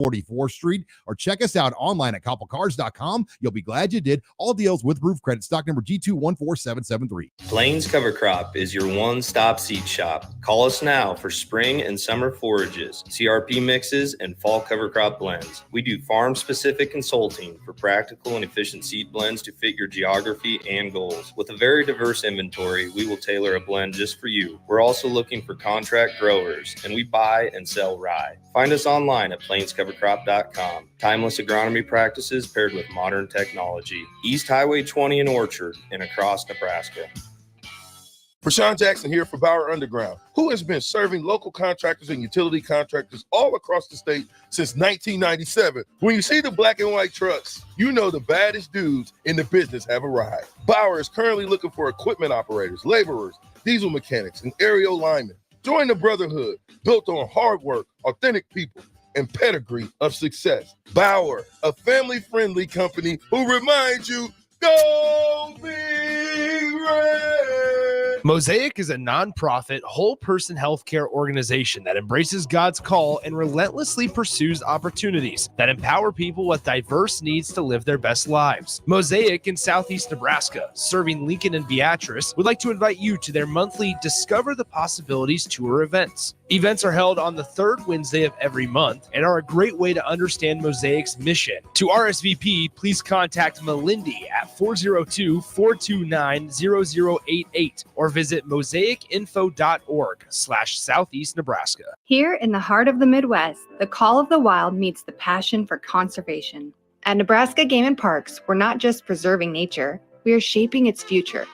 44th Street, or check us out online at koppelcars.com. You'll be glad you did. All deals with roof credit. Stock number G214773. Plains Cover Crop is your one-stop seed shop. Call us now for spring and summer forages, CRP mixes, and fall cover crop blends. We do farm-specific consulting for practical and efficient seed blends to fit your geography and goals. With a very diverse inventory, we will tailor a blend just for you. We're also looking for contract growers, and we buy and sell rye. Find us online at plainscovercrop.com. Timeless agronomy practices paired with modern technology. East Highway 20 in Orchard and across Nebraska. Rashawn Jackson here for Bauer Underground, who has been serving local contractors and utility contractors all across the state since 1997. When you see the black and white trucks, you know the baddest dudes in the business have arrived. Bauer is currently looking for equipment operators, laborers, diesel mechanics, and aerial linemen. Join the brotherhood built on hard work, authentic people, and pedigree of success. Bauer, a family-friendly company who reminds you, go Big Red! Mosaic is a nonprofit, whole-person healthcare organization that embraces God's call and relentlessly pursues opportunities that empower people with diverse needs to live their best lives. Mosaic in Southeast Nebraska, serving Lincoln and Beatrice, would like to invite you to their monthly Discover the Possibilities tour events. Events are held on the third Wednesday of every month and are a great way to understand Mosaic's mission. To RSVP, please contact Melindy at 402-429-0088 or visit mosaicinfo.org/Southeast Nebraska. Here in the heart of the Midwest, the call of the wild meets the passion for conservation. At Nebraska Game and Parks, we're not just preserving nature, we are shaping its future.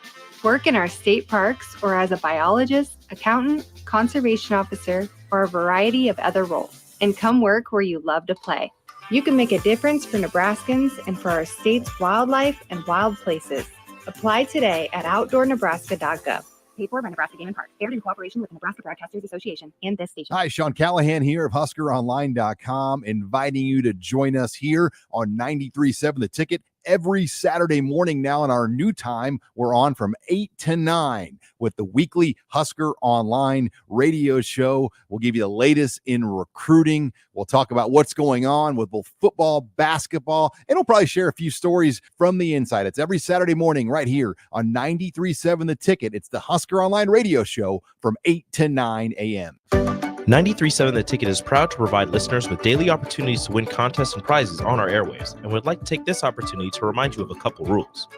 Work in our state parks or as a biologist, accountant, conservation officer, or a variety of other roles, and come work where you love to play. You can make a difference for Nebraskans and for our state's wildlife and wild places. Apply today at outdoornebraska.gov. Paid for by Nebraska Game and Park. Aired in cooperation with the Nebraska Broadcasters Association and this station. Hi, Sean Callahan here of HuskerOnline.com, inviting you to join us here on 93.7 The Ticket every Saturday morning now. In our new time, we're on from 8 to 9 with the weekly Husker Online radio show. We'll give you the latest in recruiting. We'll talk about what's going on with both football, basketball, and we'll probably share a few stories from the inside. It's every Saturday morning right here on 93.7 The Ticket. It's the Husker Online radio show from 8 to 9 a.m. 93.7 The Ticket is proud to provide listeners with daily opportunities to win contests and prizes on our airwaves, and would like to take this opportunity to remind you of a couple rules.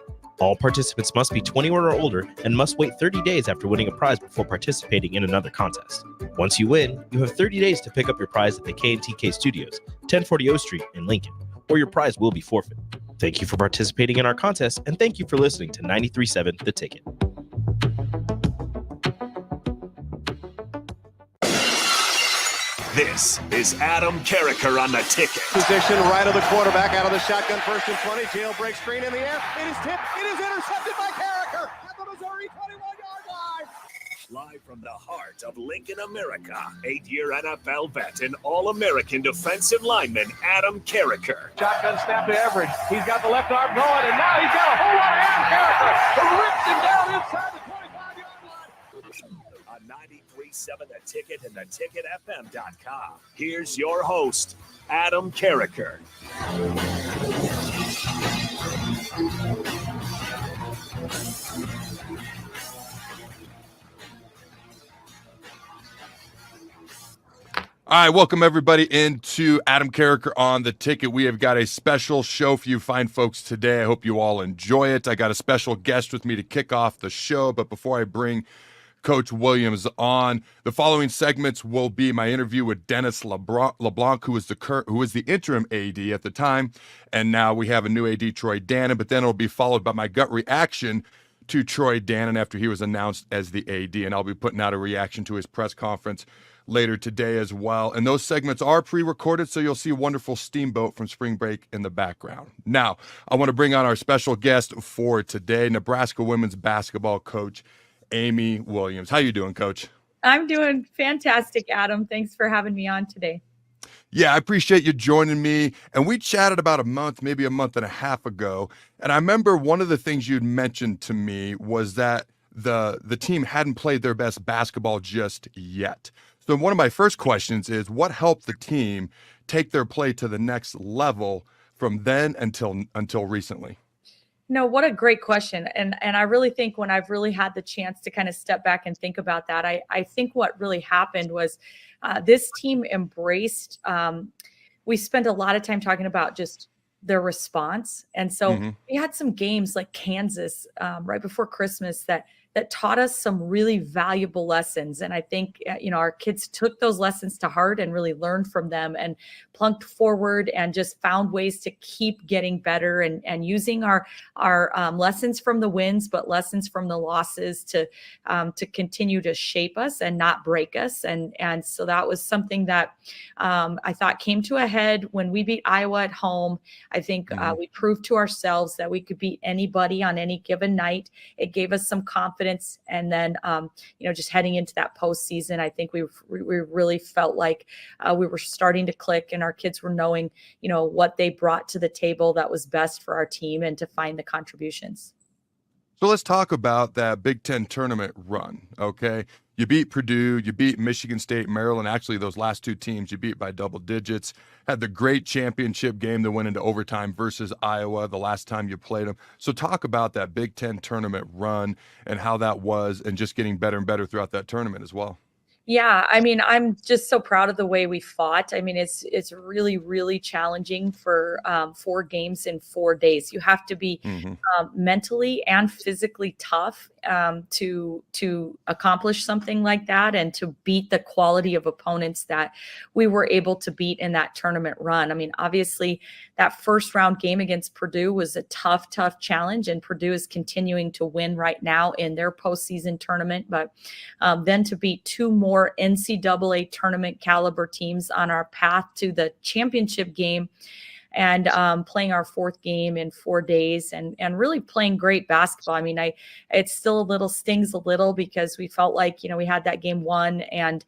All participants must be 21 or older and must wait 30 days after winning a prize before participating in another contest. Once you win, you have 30 days to pick up your prize at the K&TK Studios, 1040 O Street in Lincoln, or your prize will be forfeit. Thank you for participating in our contest, and thank you for listening to 93.7 The Ticket. This is Adam Carriker on The Ticket. Position right of the quarterback, out of the shotgun, 1st and 20. Jailbreak screen in the air. It is tipped. It is intercepted by Carriker at the Missouri 21-yard line. Live from the heart of Lincoln, America, 8-year NFL vet and All-American defensive lineman Adam Carriker. Shotgun snap to Everett. He's got the left arm going, and now he's got a whole lot of Adam Carriker who rips him down inside the 25-yard line. On 93.7 The Ticket and theticketfm.com. Here's your host, Adam Carriker. All right, welcome everybody into Adam Carriker on The Ticket. We have got a special show for you fine folks today. I hope you all enjoy it. I got a special guest with me to kick off the show, but before I bring Coach Williams on, the following segments will be my interview with Dennis Leblanc, who was the interim AD at the time, and now we have a new AD, Troy Dannen, but then it'll be followed by my gut reaction to Troy Dannen after he was announced as the AD, and I'll be putting out a reaction to his press conference later today as well. And those segments are pre-recorded, so you'll see a wonderful Steamboat from spring break in the background. Now, I want to bring on our special guest for today, Nebraska women's basketball coach, Amy Williams. How you doing, Coach? I'm doing fantastic, Adam. Thanks for having me on today. Yeah, I appreciate you joining me. And we chatted about a month, maybe a month and a half ago. And I remember one of the things you'd mentioned to me was that the team hadn't played their best basketball just yet. So one of my first questions is, what helped the team take their play to the next level from then until recently? No, what a great question. And I really think when I've really had the chance to kind of step back and think about that, I think what really happened was this team embraced, we spent a lot of time talking about just their response. And so we had some games like Kansas right before Christmas that taught us some really valuable lessons. And I think, our kids took those lessons to heart and really learned from them and plunked forward and just found ways to keep getting better and using our lessons from the wins, but lessons from the losses to continue to shape us and not break us. And so that was something that I thought came to a head when we beat Iowa at home. I think we proved to ourselves that we could beat anybody on any given night. It gave us some confidence. And then, just heading into that postseason, I think we really felt like we were starting to click and our kids were knowing, what they brought to the table that was best for our team and to find the contributions. So let's talk about that Big Ten tournament run, okay? You beat Purdue, you beat Michigan State, Maryland. Actually, those last two teams you beat by double digits. Had the great championship game that went into overtime versus Iowa the last time you played them. So talk about that Big Ten tournament run and how that was and just getting better and better throughout that tournament as well. Yeah, I mean, I'm just so proud of the way we fought. I mean, it's really, really challenging for 4 games in 4 days. You have to be mentally and physically tough to accomplish something like that and to beat the quality of opponents that we were able to beat in that tournament run. I mean, obviously, that first round game against Purdue was a tough challenge, and Purdue is continuing to win right now in their postseason tournament. But then to beat 2 more NCAA tournament caliber teams on our path to the championship game and playing our 4th game in 4 days and really playing great basketball. I mean, it still stings a little because we felt like, we had that game won and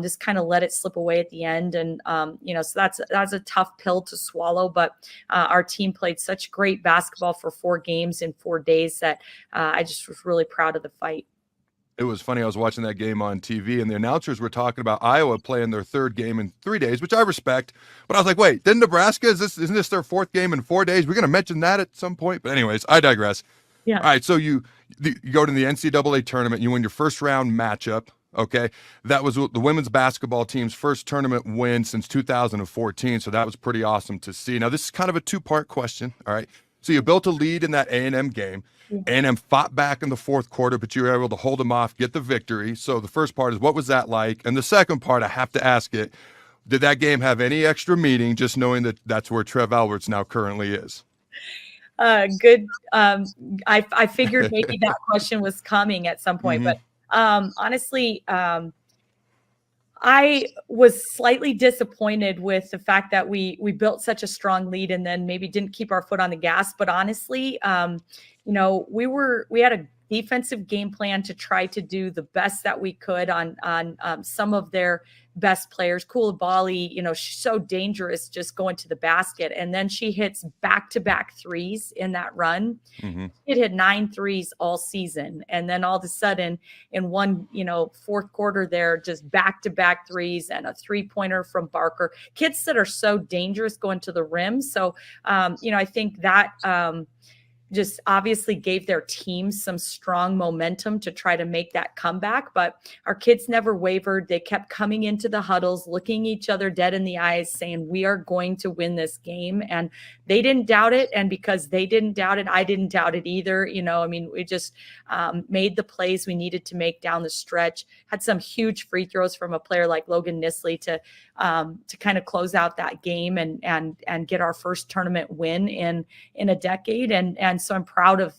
just kind of let it slip away at the end. And, so that's a tough pill to swallow, but our team played such great basketball for 4 games in 4 days that I just was really proud of the fight. It was funny. I was watching that game on TV, and the announcers were talking about Iowa playing their 3rd game in 3 days, which I respect. But I was like, wait, didn't Nebraska? Isn't this their 4th game in 4 days? We're going to mention that at some point. But anyways, I digress. Yeah. All right, so you go to the NCAA tournament. You win your first round matchup. Okay, that was the women's basketball team's first tournament win since 2014. So that was pretty awesome to see. Now this is kind of a 2-part question. All right, so you built a lead in that A&M game. A&M fought back in the 4th quarter, but you were able to hold them off, get the victory. So the first part is, what was that like? And the second part, I have to ask it, did that game have any extra meaning, just knowing that that's where Trev Alberts now currently is? Good. I figured maybe that question was coming at some point, but honestly, I was slightly disappointed with the fact that we built such a strong lead and then maybe didn't keep our foot on the gas. But honestly, we had a defensive game plan to try to do the best that we could on some of their best players. Koulibaly, she's so dangerous just going to the basket. And then she hits back-to-back threes in that run. It hit 9 threes all season. And then all of a sudden in one, 4th quarter there, just back-to-back threes and a 3-pointer from Barker. Kids that are so dangerous going to the rim. So, I think that just obviously gave their team some strong momentum to try to make that comeback. But our kids never wavered. They kept coming into the huddles, looking each other dead in the eyes, saying, we are going to win this game. And they didn't doubt it. And because they didn't doubt it, I didn't doubt it either. We just made the plays we needed to make down the stretch, had some huge free throws from a player like Logan Nisley to kind of close out that game and get our first tournament win in a decade. And so I'm proud of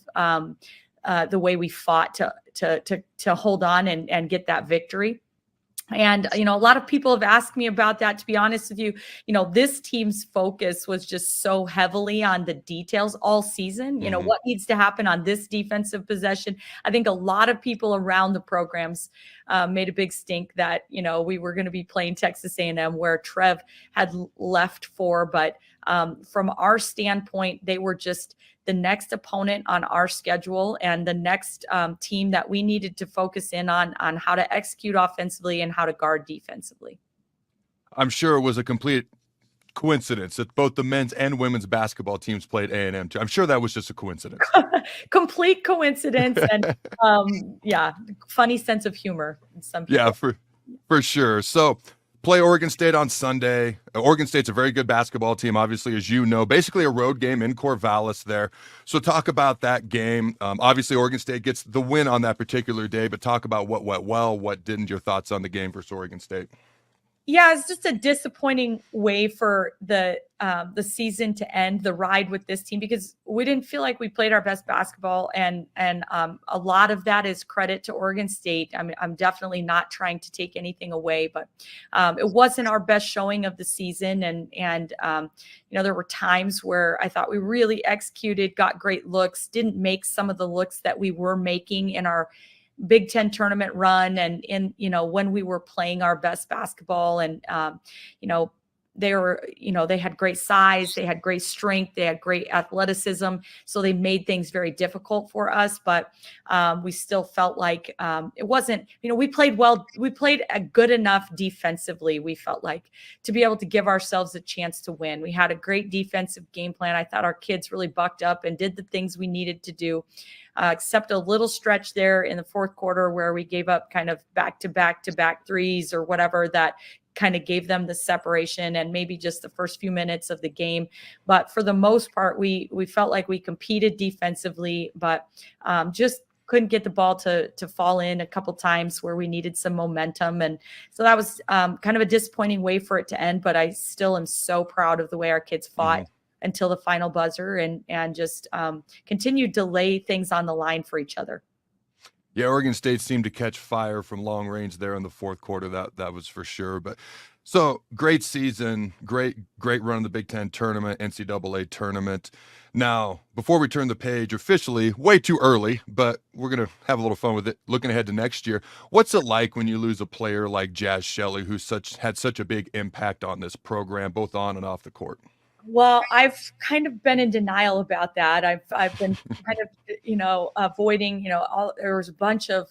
the way we fought to hold on and get that victory. And, a lot of people have asked me about that. To be honest with you, this team's focus was just so heavily on the details all season. What needs to happen on this defensive possession. I think a lot of people around the programs made a big stink that, we were going to be playing Texas A&M where Trev had left for. But from our standpoint, they were just the next opponent on our schedule and the next team that we needed to focus in on how to execute offensively and how to guard defensively. I'm sure it was a complete coincidence that both the men's and women's basketball teams played A&M too. I'm sure that was just a coincidence. Complete coincidence. And yeah, funny sense of humor in some people. Yeah, for sure. So play Oregon State on Sunday. Oregon State's a very good basketball team, obviously, as you know, basically a road game in Corvallis there. So talk about that game. Obviously, Oregon State gets the win on that particular day, but talk about what went well, what didn't, your thoughts on the game versus Oregon State. Yeah, it's just a disappointing way for the season to end, the ride with this team, because we didn't feel like we played our best basketball, and a lot of that is credit to Oregon State. I mean, I'm definitely not trying to take anything away, but it wasn't our best showing of the season, and there were times where I thought we really executed, got great looks, didn't make some of the looks that we were making in our Big Ten tournament run, and when we were playing our best basketball, and they had great size, they had great strength, they had great athleticism, so they made things very difficult for us. But we still felt like it wasn't, we played well, we played good enough defensively, we felt like, to be able to give ourselves a chance to win. We had a great defensive game plan. I thought our kids really bucked up and did the things we needed to do. Except a little stretch there in the fourth quarter where we gave up kind of back-to-back threes or whatever that kind of gave them the separation, and maybe just the first few minutes of the game. But for the most part, we felt like we competed defensively, but just couldn't get the ball to fall in a couple times where we needed some momentum. And so that was kind of a disappointing way for it to end, but I still am so proud of the way our kids fought until the final buzzer, and just continued to lay things on the line for each other. Yeah, Oregon State seemed to catch fire from long range there in the fourth quarter. That was for sure. But so great season, great run in the Big Ten tournament, NCAA tournament. Now, before we turn the page officially, way too early, but we're going to have a little fun with it. Looking ahead to next year, what's it like when you lose a player like Jazz Shelley, who had such a big impact on this program, both on and off the court? Well, I've kind of been in denial about that. I've been kind of, avoiding, there was a bunch of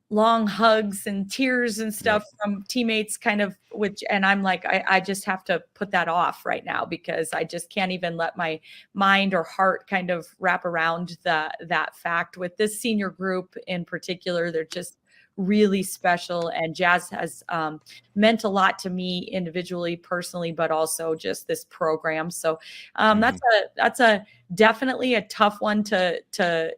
long hugs and tears and stuff from teammates and I'm like, I just have to put that off right now, because I just can't even let my mind or heart kind of wrap around that fact. With this senior group in particular, they're just really special, and Jazz has meant a lot to me individually, personally, but also just this program. So that's a definitely a tough one to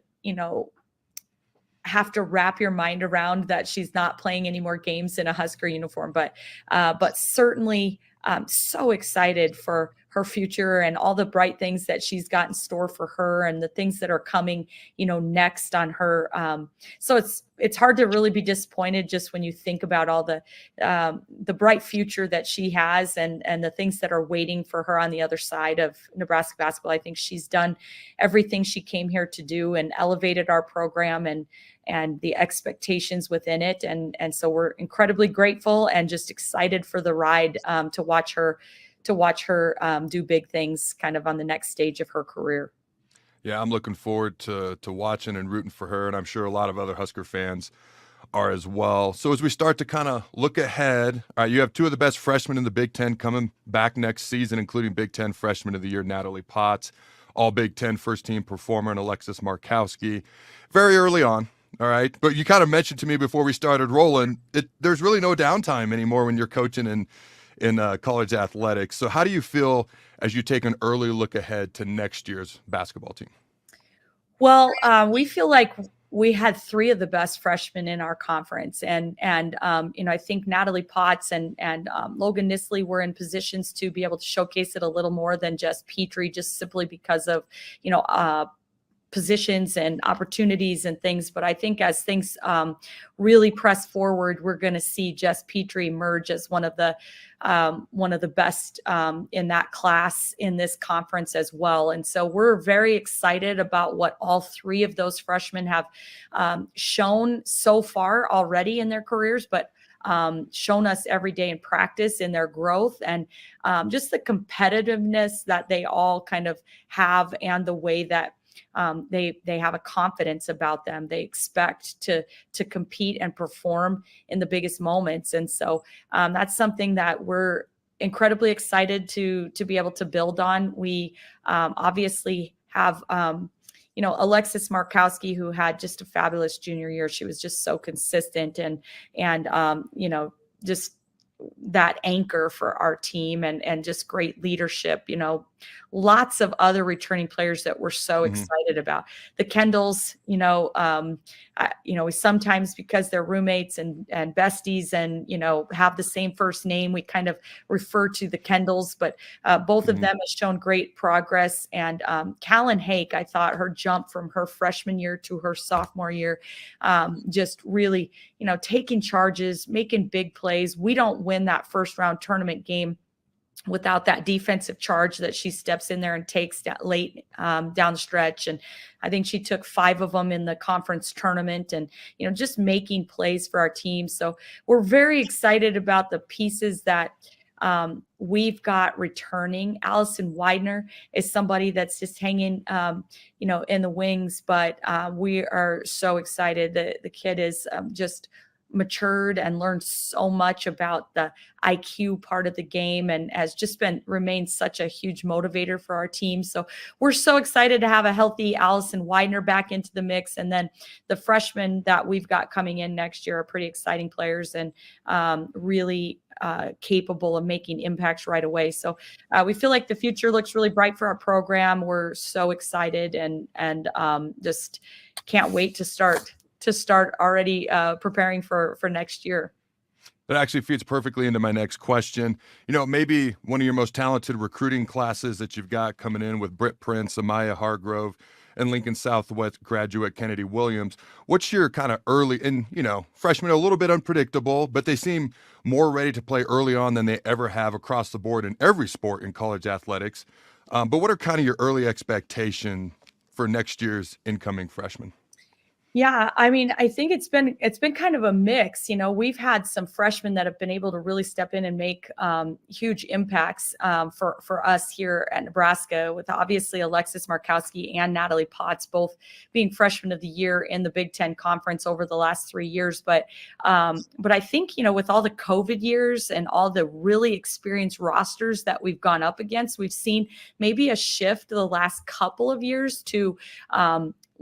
have to wrap your mind around, that she's not playing any more games in a Husker uniform. But certainly so excited for her future and all the bright things that she's got in store for her, and the things that are coming, next on her. So it's hard to really be disappointed just when you think about all the bright future that she has, and the things that are waiting for her on the other side of Nebraska basketball. I think she's done everything she came here to do, and elevated our program and the expectations within it. And so we're incredibly grateful and just excited for the ride, to watch her do big things kind of on the next stage of her career. Yeah, I'm looking forward to watching and rooting for her, and I'm sure a lot of other Husker fans are as well. So as we start to kind of look ahead, you have two of the best freshmen in the Big Ten coming back next season, including Big Ten Freshman of the Year Natalie Potts, all Big Ten first-team performer, and Alexis Markowski. Very early on, all right? But you kind of mentioned to me before we started rolling, there's really no downtime anymore when you're coaching in college athletics. So how do you feel as you take an early look ahead to next year's basketball team? Well, we feel like we had three of the best freshmen in our conference, and I think Natalie Potts and Logan Nisley were in positions to be able to showcase it a little more than just Petrie, just simply because of positions and opportunities and things. But I think as things really press forward, we're going to see Jess Petrie emerge as one of the best in that class in this conference as well. And so we're very excited about what all three of those freshmen have shown so far already in their careers, but shown us every day in practice in their growth, and just the competitiveness that they all kind of have, and the way that they have a confidence about them. They expect to compete and perform in the biggest moments. And so that's something that we're incredibly excited to be able to build on. We obviously have Alexis Markowski, who had just a fabulous junior year. She was just so consistent and just that anchor for our team and just great leadership, lots of other returning players that we're so excited about. The Kendalls, we sometimes, because they're roommates and besties and, have the same first name, we kind of refer to the Kendalls, but both of them have shown great progress. And Callan Hake, I thought her jump from her freshman year to her sophomore year, just really, taking charges, making big plays. We don't win that first round tournament game without that defensive charge that she steps in there and takes late down the stretch. And I think she took 5 of them in the conference tournament and, just making plays for our team. So we're very excited about the pieces that we've got returning. Allison Widener is somebody that's just hanging, in the wings, but we are so excited that the kid is just matured and learned so much about the IQ part of the game and has just remained such a huge motivator for our team. So we're so excited to have a healthy Allison Widener back into the mix. And then the freshmen that we've got coming in next year are pretty exciting players and really capable of making impacts right away. So we feel like the future looks really bright for our program. We're so excited and just can't wait to start already preparing for next year. That actually feeds perfectly into my next question. Maybe one of your most talented recruiting classes that you've got coming in with Britt Prince, Amaya Hargrove, and Lincoln Southwest graduate Kennedy Williams. What's your kind of early, and freshmen are a little bit unpredictable, but they seem more ready to play early on than they ever have across the board in every sport in college athletics. But what are kind of your early expectation for next year's incoming freshmen? Yeah, I mean, I think it's been kind of a mix. We've had some freshmen that have been able to really step in and make huge impacts for us here at Nebraska, with obviously Alexis Markowski and Natalie Potts both being freshmen of the year in the Big Ten Conference over the last 3 years. But I think, with all the COVID years and all the really experienced rosters that we've gone up against, we've seen maybe a shift the last couple of years to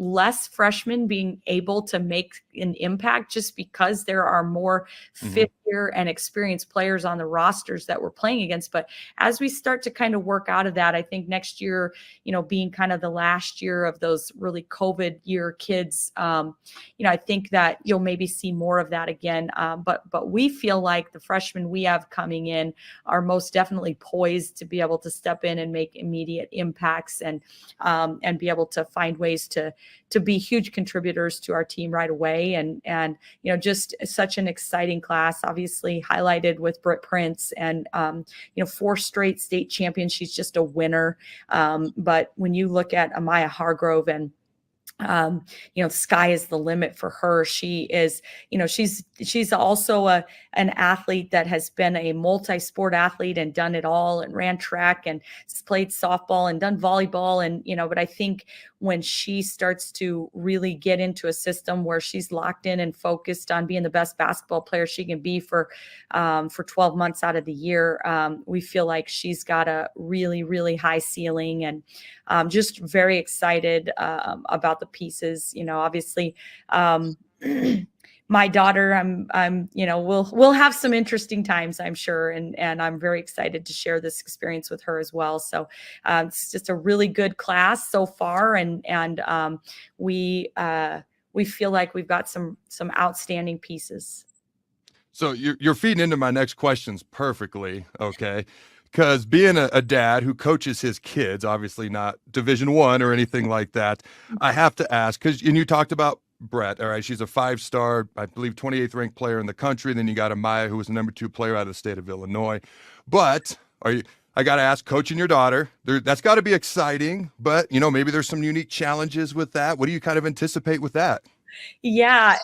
less freshmen being able to make an impact just because there are more fifth year and experienced players on the rosters that we're playing against. But as we start to kind of work out of that, I think next year, being kind of the last year of those really COVID year kids, I think that you'll maybe see more of that again. But we feel like the freshmen we have coming in are most definitely poised to be able to step in and make immediate impacts and be able to find ways to be huge contributors to our team right away. And just such an exciting class, obviously highlighted with Britt Prince and, 4 straight state champions. She's just a winner. But when you look at Amaya Hargrove and sky is the limit for her. She is, she's also an athlete that has been a multi-sport athlete and done it all and ran track and played softball and done volleyball. And, but I think when she starts to really get into a system where she's locked in and focused on being the best basketball player she can be for 12 months out of the year, we feel like she's got a really, really high ceiling, and just very excited about the pieces. Obviously, my daughter, we'll have some interesting times, I'm sure. And I'm very excited to share this experience with her as well. So it's just a really good class so far. And we feel like we've got some outstanding pieces. So you're feeding into my next questions perfectly. Okay. Because being a dad who coaches his kids, obviously not Division I or anything like that, I have to ask, and you talked about Brett, all right, she's a 5-star, I believe 28th ranked player in the country. Then you got Amaya, who was the number 2 player out of the state of Illinois. But I got to ask, coaching your daughter, that's got to be exciting, but maybe there's some unique challenges with that. What do you kind of anticipate with that? Yeah.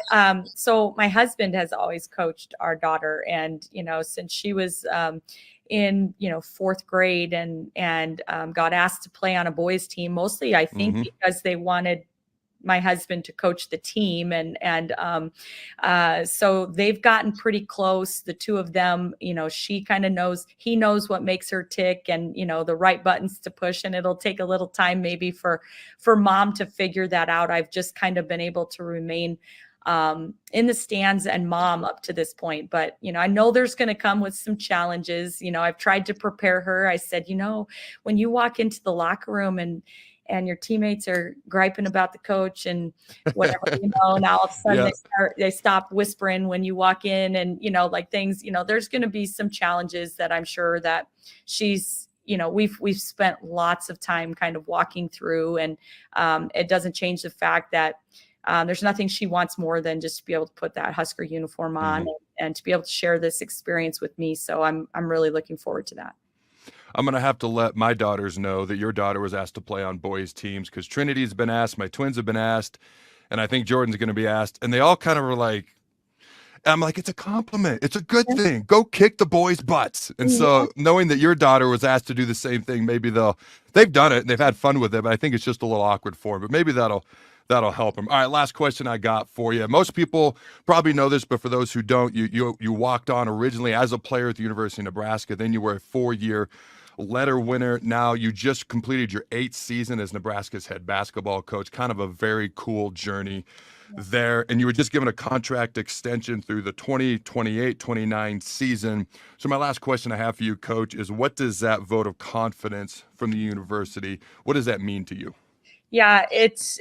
So my husband has always coached our daughter, and, since she was, in 4th grade and got asked to play on a boys team, mostly I think because they wanted my husband to coach the team. So they've gotten pretty close. The two of them, she kind of knows, he knows what makes her tick and, the right buttons to push. And it'll take a little time maybe for mom to figure that out. I've just kind of been able to remain in the stands and mom up to this point. But, I know there's going to come with some challenges. I've tried to prepare her. I said, when you walk into the locker room and your teammates are griping about the coach and whatever, now all of a sudden they stop whispering when you walk in and, things, there's going to be some challenges that I'm sure that she's, we've spent lots of time kind of walking through, and it doesn't change the fact that there's nothing she wants more than just to be able to put that Husker uniform on and to be able to share this experience with me. So I'm really looking forward to that. I'm going to have to let my daughters know that your daughter was asked to play on boys teams, because Trinity's been asked, my twins have been asked, and I think Jordan's going to be asked. And they all kind of were like, I'm like, it's a compliment. It's a good thing. Go kick the boys' butts. And so knowing that your daughter was asked to do the same thing, maybe they've done it and they've had fun with it, but I think it's just a little awkward for them. But maybe that'll help them. All right, last question I got for you. Most people probably know this, but for those who don't, you walked on originally as a player at the University of Nebraska. Then you were a 4-year letter winner. Now you just completed your 8th season as Nebraska's head basketball coach. Kind of a very cool journey there. And you were just given a contract extension through the 2028-29 season. So my last question I have for you, Coach, is what does that vote of confidence from the university, what does that mean to you? Yeah, it's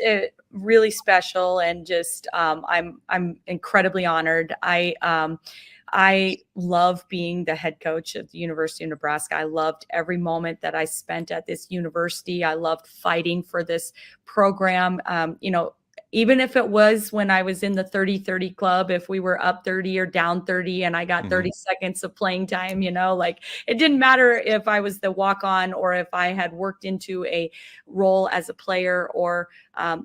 really special, and just I'm incredibly honored. I love being the head coach of the University of Nebraska. I loved every moment that I spent at this university. I loved fighting for this program. Even if it was when I was in the 30-30 club, if we were up 30 or down 30 and I got 30 seconds of playing time, it didn't matter if I was the walk-on or if I had worked into a role as a player or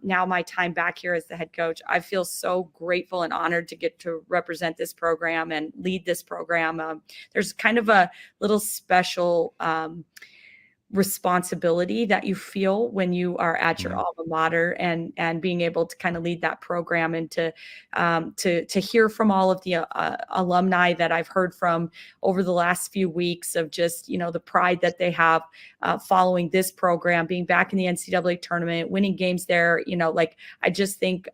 now my time back here as the head coach. I feel so grateful and honored to get to represent this program and lead this program. There's kind of a little special responsibility that you feel when you are at your alma mater and being able to kind of lead that program and to hear from all of the alumni that I've heard from over the last few weeks of just, the pride that they have following this program, being back in the NCAA tournament, winning games there, I just think,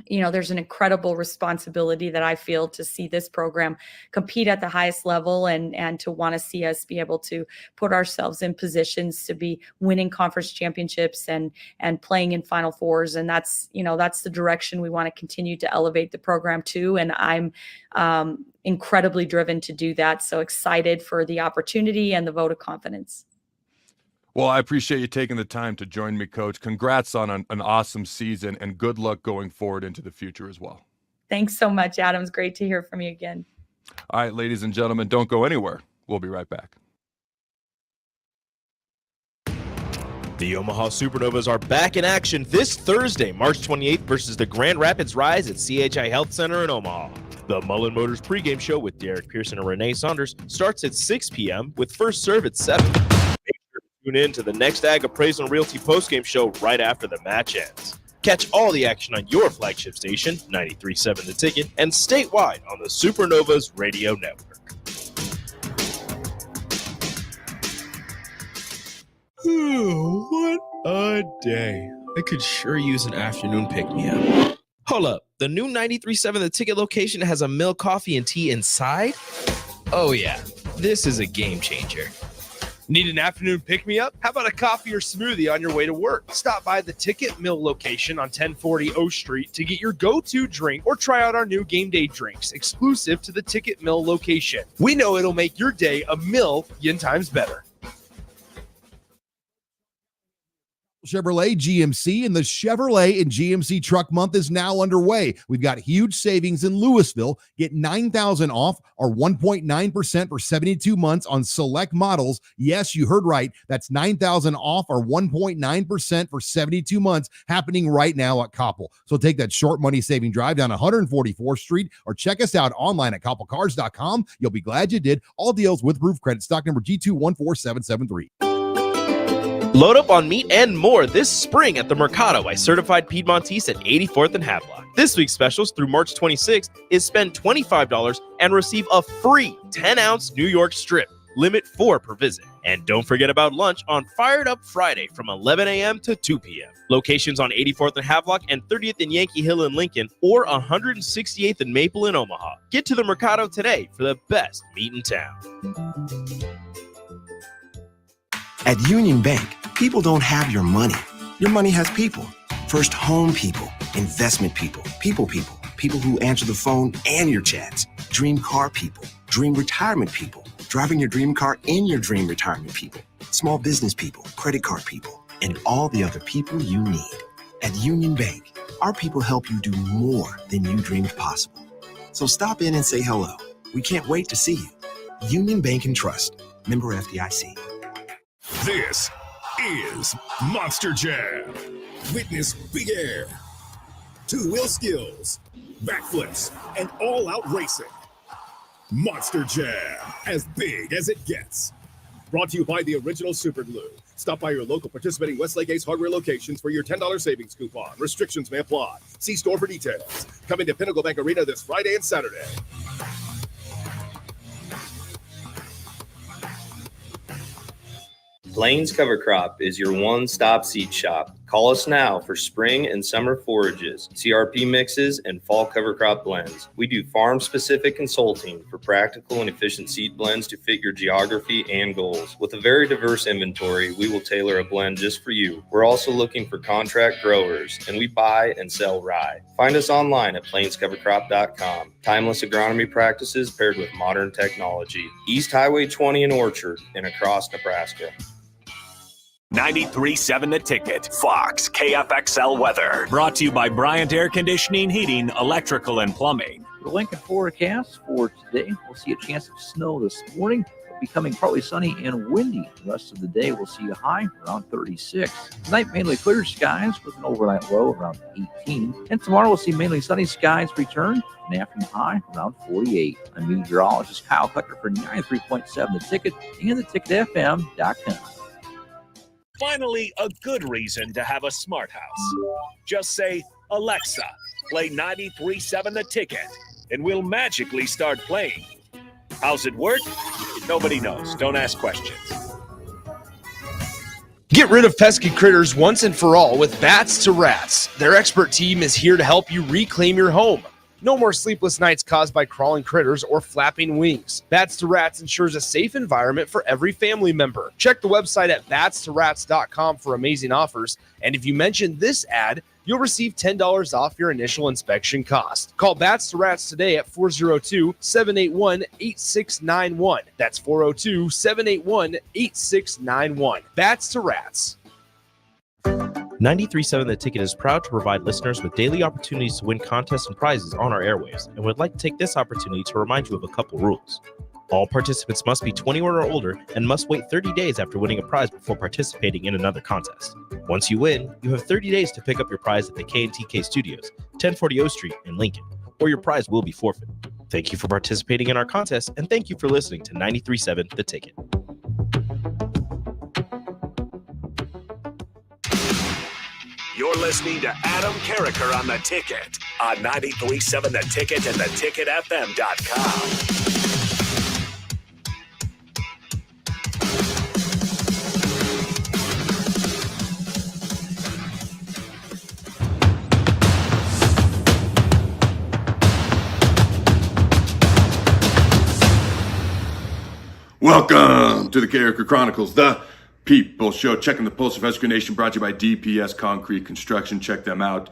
there's an incredible responsibility that I feel to see this program compete at the highest level and to want to see us be able to put ourselves in positions to be winning conference championships and playing in Final Fours. And that's the direction we want to continue to elevate the program to. And I'm incredibly driven to do that. So excited for the opportunity and the vote of confidence. Well, I appreciate you taking the time to join me, Coach. Congrats on an awesome season, and good luck going forward into the future as well. Thanks so much, Adam. It's great to hear from you again. All right, ladies and gentlemen, don't go anywhere. We'll be right back. The Omaha Supernovas are back in action this Thursday, March 28th versus the Grand Rapids Rise at CHI Health Center in Omaha. The Mullen Motors pregame show with Derek Pearson and Renee Saunders starts at 6 p.m. with first serve at 7. Tune in to the Next Ag Appraisal and Realty postgame show right after the match ends. Catch all the action on your flagship station, 93.7 The Ticket, and statewide on the Supernovas Radio Network. What a day. I could sure use an afternoon pick-me-up. Hold up. The new 93.7 The Ticket location has a milk, coffee, and tea inside? Oh, yeah. This is a game changer. Need an afternoon pick-me-up? How about a coffee or smoothie on your way to work? Stop by the Ticket Mill location on 1040 O Street to get your go-to drink or try out our new game day drinks, exclusive to the Ticket Mill location. We know it'll make your day a million times better. Chevrolet GMC, and the Chevrolet and GMC Truck Month is now underway. We've got huge savings in Louisville. Get $9,000 off or 1.9% for 72 months on select models. Yes, you heard right. That's $9,000 off or 1.9% for 72 months happening right now at Koppel. So take that short money saving drive down 144th Street or check us out online at koppelcars.com. You'll be glad you did. All deals with proof credit. Stock number G214773. Load up on meat and more this spring at the Mercado by Certified Piedmontese at 84th and Havelock. This week's specials through March 26th is spend $25 and receive a free 10-ounce New York strip. Limit 4 per visit. And don't forget about lunch on Fired Up Friday from 11 a.m. to 2 p.m. Locations on 84th and Havelock and 30th and Yankee Hill in Lincoln or 168th and Maple in Omaha. Get to the Mercado today for the best meat in town. At Union Bank, people don't have your money. Your money has people. First home people, investment people, people who answer the phone and your chats, dream car people, dream retirement people, driving your dream car in your dream retirement people, small business people, credit card people, and all the other people you need. At Union Bank, our people help you do more than you dreamed possible. So stop in and say hello. We can't wait to see you. Union Bank and Trust. Member FDIC. This is Monster Jam. Witness big air, two-wheel skills, backflips, and all-out racing. Monster Jam, as big as it gets. Brought to you by the Original Super Glue. Stop by your local participating Westlake Ace Hardware locations for your $10 savings coupon. Restrictions may apply. See store for details. Coming to Pinnacle Bank Arena this Friday and Saturday. Plains Cover Crop is your one-stop seed shop. Call us now for spring and summer forages, CRP mixes, and fall cover crop blends. We do farm-specific consulting for practical and efficient seed blends to fit your geography and goals. With a very diverse inventory, we will tailor a blend just for you. We're also looking for contract growers, and we buy and sell rye. Find us online at plainscovercrop.com. Timeless agronomy practices paired with modern technology. East Highway 20 in Orchard and across Nebraska. 93.7 The Ticket, Fox, KFXL weather. Brought to you by Bryant Air Conditioning, Heating, Electrical, and Plumbing. The Lincoln forecast for today, we'll see a chance of snow this morning. Becoming partly sunny and windy. The rest of the day, we'll see a high around 36. Tonight, mainly clear skies with an overnight low around 18. And tomorrow, we'll see mainly sunny skies return, an afternoon high around 48. I'm meteorologist Kyle Cutter for 93.7 The Ticket and theticketfm.com. Finally, a good reason to have a smart house. Just say, Alexa, play 93.7 The Ticket, and we'll magically start playing. How's it work? Nobody knows. Don't ask questions. Get rid of pesky critters once and for all with Bats to Rats. Their expert team is here to help you reclaim your home. No more sleepless nights caused by crawling critters or flapping wings. Bats to Rats ensures a safe environment for every family member. Check the website at batstorats.com for amazing offers. And if you mention this ad, you'll receive $10 off your initial inspection cost. Call Bats to Rats today at 402-781-8691. That's 402-781-8691. Bats to Rats. 93.7 The Ticket is proud to provide listeners with daily opportunities to win contests and prizes on our airwaves, and would like to take this opportunity to remind you of a couple rules. All participants must be 21 or older and must wait 30 days after winning a prize before participating in another contest. Once you win, you have 30 days to pick up your prize at the K&TK Studios, 1040 O Street in Lincoln, or your prize will be forfeited. Thank you for participating in our contest, and thank you for listening to 93.7 The Ticket. You're listening to Adam Carriker on The Ticket on 93.7 The Ticket and theticketfm.com. Welcome to the Carriker Chronicles, the People Show. Checking the pulse of Husker Nation, brought to you by DPS Concrete Construction. Check them out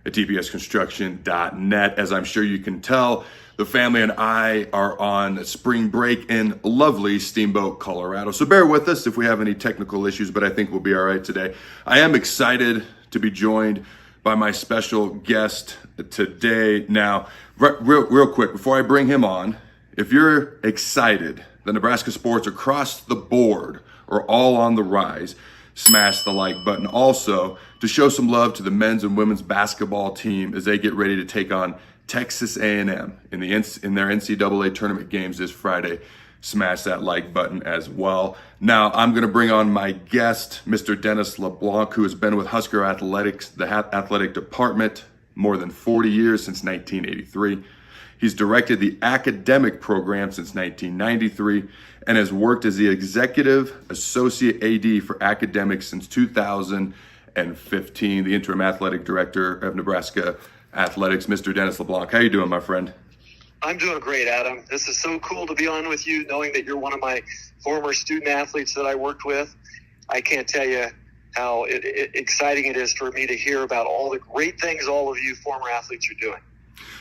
at dpsconstruction.net. As I'm sure you can tell, the family and I are on spring break in lovely Steamboat, Colorado. So bear with us if we have any technical issues, but I think we'll be all right today. I am excited to be joined by my special guest today. Now, real quick, before I bring him on, if you're excited that Nebraska sports across the board are all on the rise, smash the like button. Also, to show some love to the men's and women's basketball team as they get ready to take on Texas A&M in their NCAA tournament games this Friday. smash that like button as well. Now, I'm going to bring on my guest, Mr. Dennis Leblanc, who has been with Husker Athletics, the athletic department, more than 40 years, since 1983. He's directed the academic program since 1993 and has worked as the executive associate AD for academics since 2015, the interim athletic director of Nebraska Athletics, Mr. Dennis LeBlanc. How you doing, my friend? I'm doing great, Adam. This is so cool to be on with you, knowing that you're one of my former student athletes that I worked with. I can't tell you how exciting it is for me to hear about all the great things all of you former athletes are doing.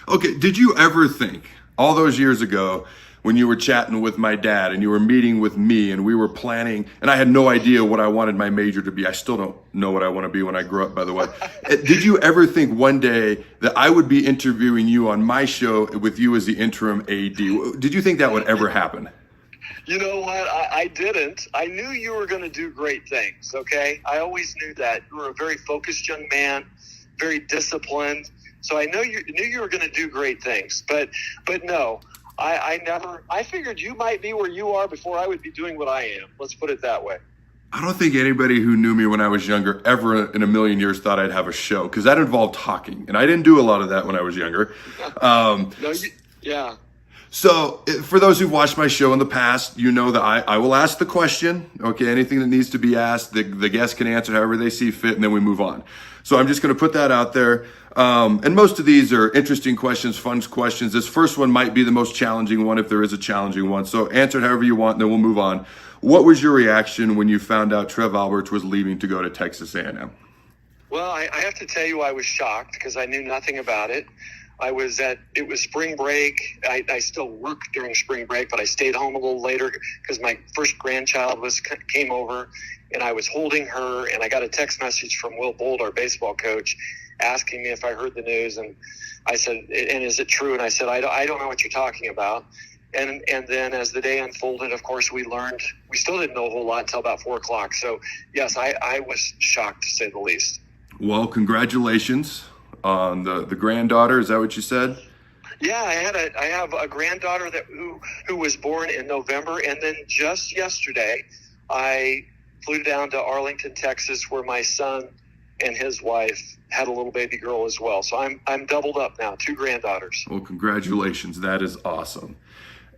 Okay, did you ever think, all those years ago, when you were chatting with my dad and you were meeting with me and we were planning, and I had no idea what I wanted my major to be. I still don't know what I want to be when I grow up, by the way. Did you ever think one day that I would be interviewing you on my show with you as the interim AD? Did you think that would ever happen? You know what? I didn't. I knew you were going to do great things, okay? I always knew that. You were a very focused young man, very disciplined. So I knew you were going to do great things. But no. I figured you might be where you are before I would be doing what I am. Let's put it that way. I don't think anybody who knew me when I was younger ever in a million years thought I'd have a show, because that involved talking, and I didn't do a lot of that when I was younger. Yeah. So for those who've watched my show in the past, you know that I will ask the question, okay, anything that needs to be asked, the guest can answer however they see fit, and then we move on. So I'm just going to put that out there. And most of these are interesting questions, fun questions. This first one might be the most challenging one, if there is a challenging one. So answer it however you want, and then we'll move on. What was your reaction when you found out Trev Alberts was leaving to go to Texas A&M? Well, I have to tell you I was shocked because I knew nothing about it. It was spring break. I still worked during spring break, but I stayed home a little later because my first grandchild came over, and I was holding her, and I got a text message from Will Bold, our baseball coach, asking me if I heard the news. And I said, and is it true? And I said, I don't know what you're talking about. And then as the day unfolded, of course, we learned, we still didn't know a whole lot until about 4:00. So yes, I was shocked, to say the least. Well, congratulations on the granddaughter. Is that what you said? Yeah, I have a granddaughter who was born in November, and then just yesterday I flew down to Arlington, Texas, where my son and his wife had a little baby girl as well. So I'm doubled up now, 2 granddaughters. Well, congratulations. That is awesome.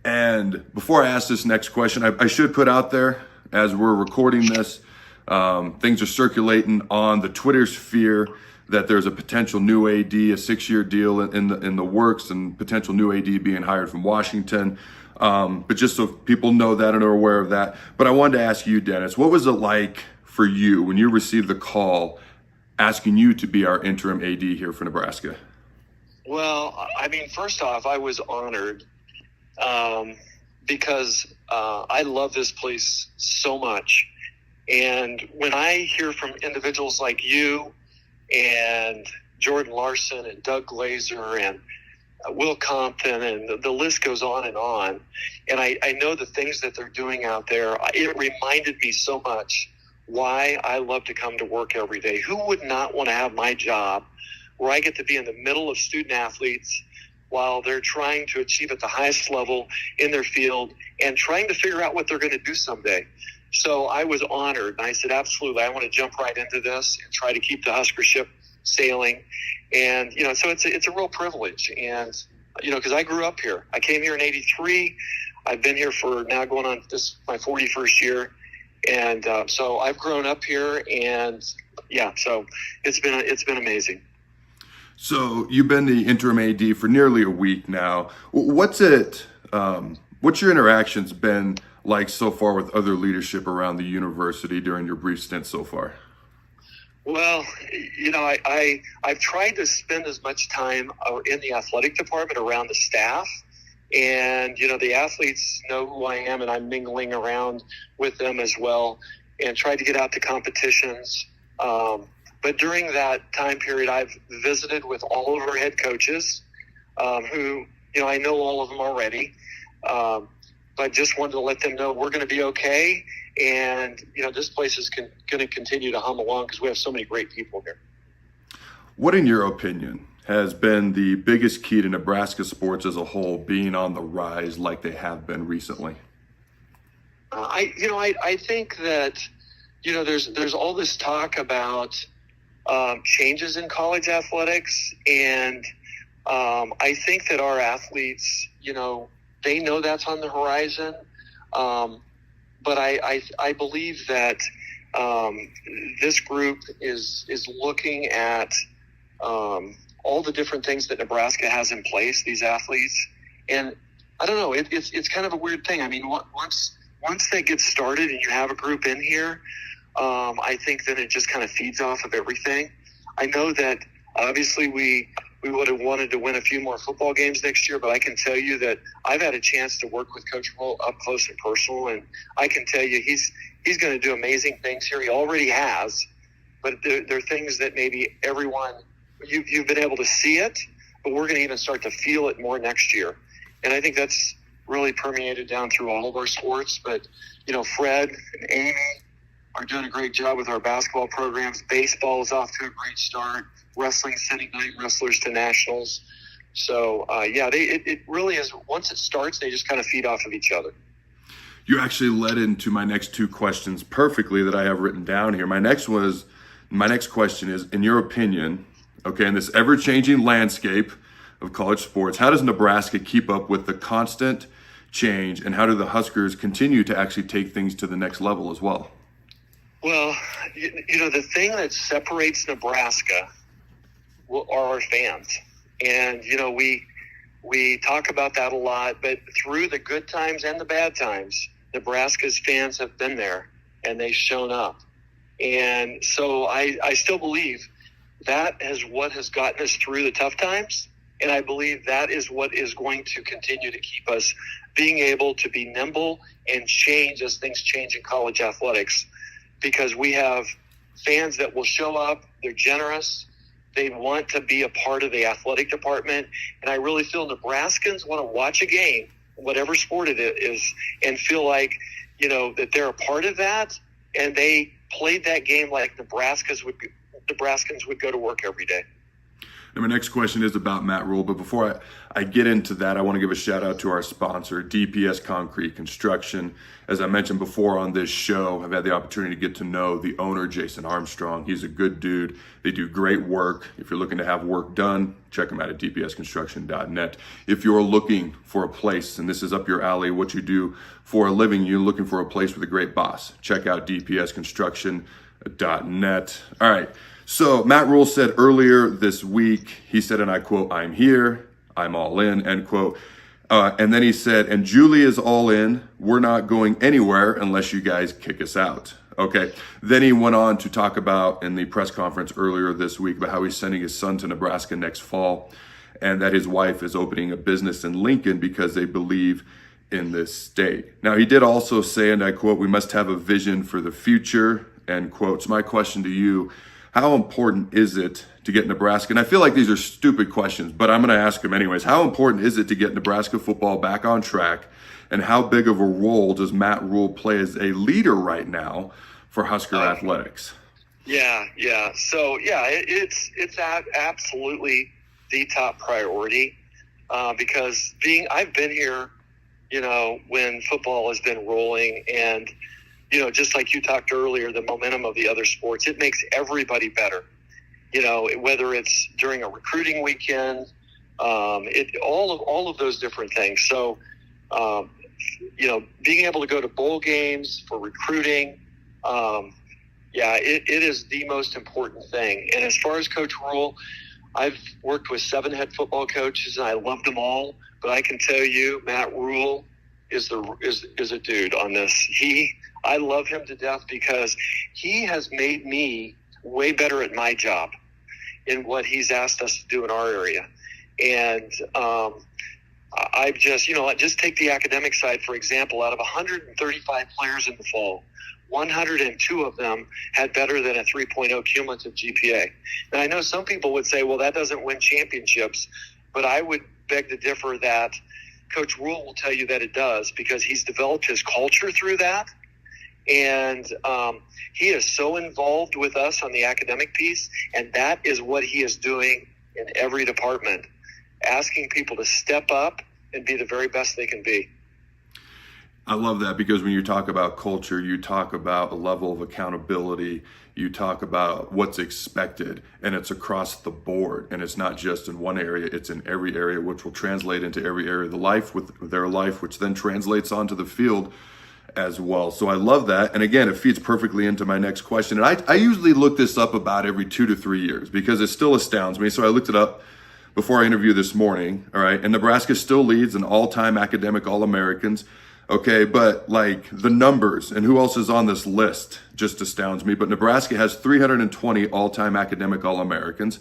And before I ask this next question, I should put out there, as we're recording this, things are circulating on the Twitter sphere that there's a potential new AD, a 6-year deal in the works, and potential new AD being hired from Washington. But just so people know that and are aware of that. But I wanted to ask you, Dennis, what was it like for you when you received the call asking you to be our interim AD here for Nebraska? Well, I mean, first off, I was honored because I love this place so much. And when I hear from individuals like you and Jordan Larson and Doug Glazer and Will Compton, and the list goes on, and I know the things that they're doing out there, it reminded me so much why I love to come to work every day. Who would not want to have my job where I get to be in the middle of student athletes while they're trying to achieve at the highest level in their field and trying to figure out what they're going to do someday? So I was honored, and I said, absolutely, I want to jump right into this and try to keep the Husker ship sailing. And, so it's a real privilege. And, because I grew up here. I came here in 83. I've been here for now going on my 41st year. And so I've grown up here, and yeah, so it's been amazing. So you've been the interim AD for nearly a week now. What's your interactions been like so far with other leadership around the university during your brief stint so far? Well, I've tried to spend as much time in the athletic department around the staff. And, the athletes know who I am, and I'm mingling around with them as well, and tried to get out to competitions. But during that time period, I've visited with all of our head coaches who, I know all of them already. But just wanted to let them know we're going to be okay. And, this place is going to continue to hum along because we have so many great people here. What, in your opinion, has been the biggest key to Nebraska sports as a whole being on the rise like they have been recently? I think that, there's all this talk about changes in college athletics, and I think that our athletes, they know that's on the horizon. But I believe that this group is looking at all the different things that Nebraska has in place, these athletes. And I don't know, it's kind of a weird thing. I mean, once that gets started and you have a group in here, I think that it just kind of feeds off of everything. I know that obviously we would have wanted to win a few more football games next year, but I can tell you that I've had a chance to work with Coach Roll up close and personal, and I can tell you he's going to do amazing things here. He already has, but there are things that maybe you've been able to see it, but we're going to even start to feel it more next year. And I think that's really permeated down through all of our sports. But, Fred and Amy are doing a great job with our basketball programs. Baseball is off to a great start. Wrestling, sending 9 wrestlers to nationals. So, it really is. Once it starts, they just kind of feed off of each other. You actually led into my next 2 questions perfectly that I have written down here. My next question is, in your opinion, okay, in this ever-changing landscape of college sports, how does Nebraska keep up with the constant change, and how do the Huskers continue to actually take things to the next level as well? Well, the thing that separates Nebraska are our fans. And, we talk about that a lot, but through the good times and the bad times, Nebraska's fans have been there and they've shown up. And so I still believe that is what has gotten us through the tough times. And I believe that is what is going to continue to keep us being able to be nimble and change as things change in college athletics, because we have fans that will show up. They're generous. They want to be a part of the athletic department. And I really feel Nebraskans want to watch a game, whatever sport it is, and feel like, that they're a part of that. And they played that game like Nebraskans would go to work every day. And my next question is about Matt Rule, but before I get into that, I want to give a shout out to our sponsor, DPS Concrete Construction. As I mentioned before on this show, I've had the opportunity to get to know the owner, Jason Armstrong. He's a good dude. They do great work. If you're looking to have work done, check them out at dpsconstruction.net. If you're looking for a place, and this is up your alley, what you do for a living, you're looking for a place with a great boss, check out dpsconstruction.net. All right. So Matt Rule said earlier this week, he said, and I quote, "I'm here, I'm all in," end quote. And then he said, "And Julie is all in. We're not going anywhere unless you guys kick us out." Okay. Then he went on to talk about in the press conference earlier this week about how he's sending his son to Nebraska next fall, and that his wife is opening a business in Lincoln because they believe in this state. Now, he did also say, and I quote, "We must have a vision for the future," end quote. So my question to you, how important is it to get Nebraska? And I feel like these are stupid questions, but I'm going to ask them anyways. How important is it to get Nebraska football back on track? And how big of a role does Matt Rule play as a leader right now for Husker athletics? Yeah. So, it's absolutely the top priority because I've been here, when football has been rolling, and just like you talked earlier, the momentum of the other sports, it makes everybody better. Whether it's during a recruiting weekend, all of those different things. So, being able to go to bowl games for recruiting, it is the most important thing. And as far as Coach Rule, I've worked with 7 head football coaches, and I love them all. But I can tell you, Matt Rule is a dude on this. I love him to death because he has made me way better at my job in what he's asked us to do in our area. And I've just take the academic side, for example. Out of 135 players in the fall, 102 of them had better than a 3.0 cumulative GPA. And I know some people would say, well, that doesn't win championships, but I would beg to differ that Coach Rule will tell you that it does, because he's developed his culture through that. And he is so involved with us on the academic piece, and that is what he is doing in every department, asking people to step up and be the very best they can be. I love that, because when you talk about culture, you talk about a level of accountability, you talk about what's expected, and it's across the board. And it's not just in one area, it's in every area, which will translate into every area of the life with their life, which then translates onto the field as well. So I love that. And again, it feeds perfectly into my next question. And I usually look this up about every 2 to 3 years because it still astounds me. So I looked it up before our interview this morning. All right. And Nebraska still leads in all-time academic All-Americans. Okay, but like the numbers and who else is on this list just astounds me. But Nebraska has 320 all-time academic All-Americans.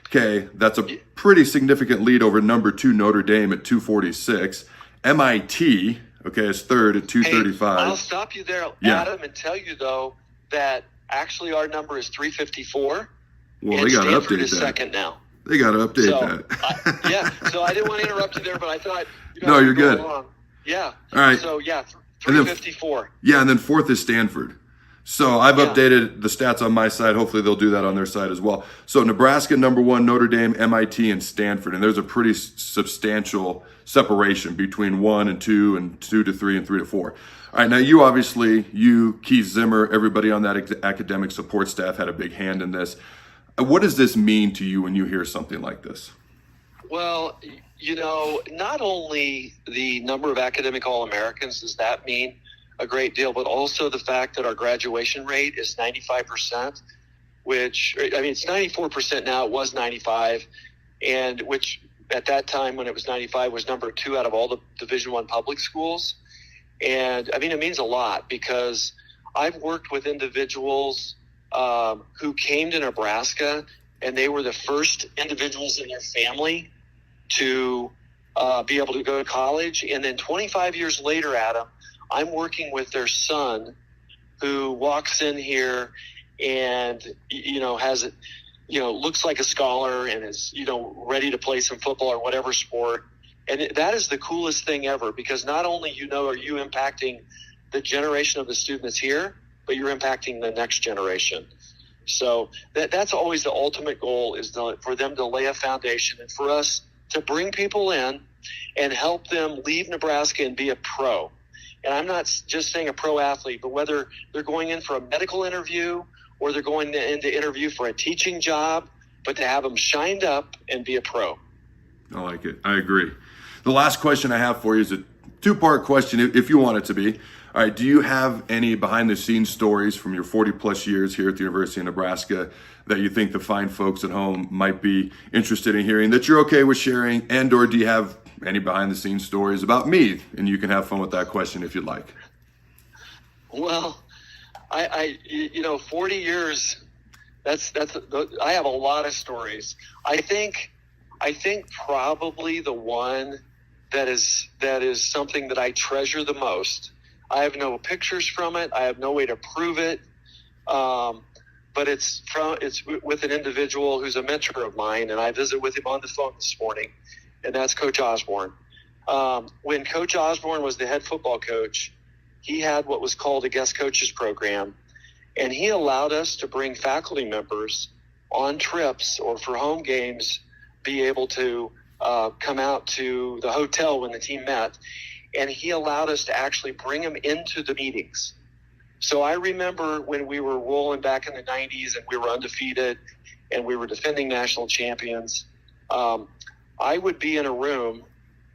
Okay, that's a pretty significant lead over number 2 Notre Dame at 246. MIT, okay, is third at 235. Hey, I'll stop you there, Adam, and tell you, though, that actually our number is 354. Well, they got to update is that. Second now. They got to update that. So I didn't want to interrupt you there, but I thought, no, you're good. Along. Yeah. All right. So, 354. And then fourth is Stanford. So I've updated the stats on my side. Hopefully they'll do that on their side as well. So Nebraska, number 1, Notre Dame, MIT, and Stanford. And there's a pretty substantial separation between 1 and 2 and 2 to 3 and 3 to 4. All right. Now, you, Keith Zimmer, everybody on that academic support staff had a big hand in this. What does this mean to you when you hear something like this? Well, not only the number of academic All-Americans does that mean a great deal, but also the fact that our graduation rate is 95%, which, it's 94% now. It was 95, and which at that time when it was 95 was number 2 out of all the Division I public schools. And, it means a lot because I've worked with individuals who came to Nebraska, and they were the first individuals in their family to be able to go to college. And then 25 years later, Adam, I'm working with their son who walks in here and, has, looks like a scholar and is, ready to play some football or whatever sport. And that is the coolest thing ever, because not only, are you impacting the generation of the students here, but you're impacting the next generation. So that's always the ultimate goal, is for them to lay a foundation and for us to bring people in and help them leave Nebraska and be a pro. And I'm not just saying a pro athlete, but whether they're going in for a medical interview or they're going in to interview for a teaching job, but to have them shined up and be a pro. I like it. I agree. The last question I have for you is a 2-part question, if you want it to be. All right, do you have any behind-the-scenes stories from your 40-plus years here at the University of Nebraska that you think the fine folks at home might be interested in hearing, that you're okay with sharing, and or do you have any behind-the-scenes stories about me? And you can have fun with that question if you'd like. Well, I 40 years, I have a lot of stories. I think probably the one that is something that I treasure the most. I have no pictures from it. I have no way to prove it. But it's with an individual who's a mentor of mine, and I visited with him on the phone this morning, and that's Coach Osborne. When Coach Osborne was the head football coach, he had what was called a guest coaches program, and he allowed us to bring faculty members on trips or for home games, be able to come out to the hotel when the team met, and he allowed us to actually bring them into the meetings. So I remember when we were rolling back in the 90s and we were undefeated and we were defending national champions, I would be in a room.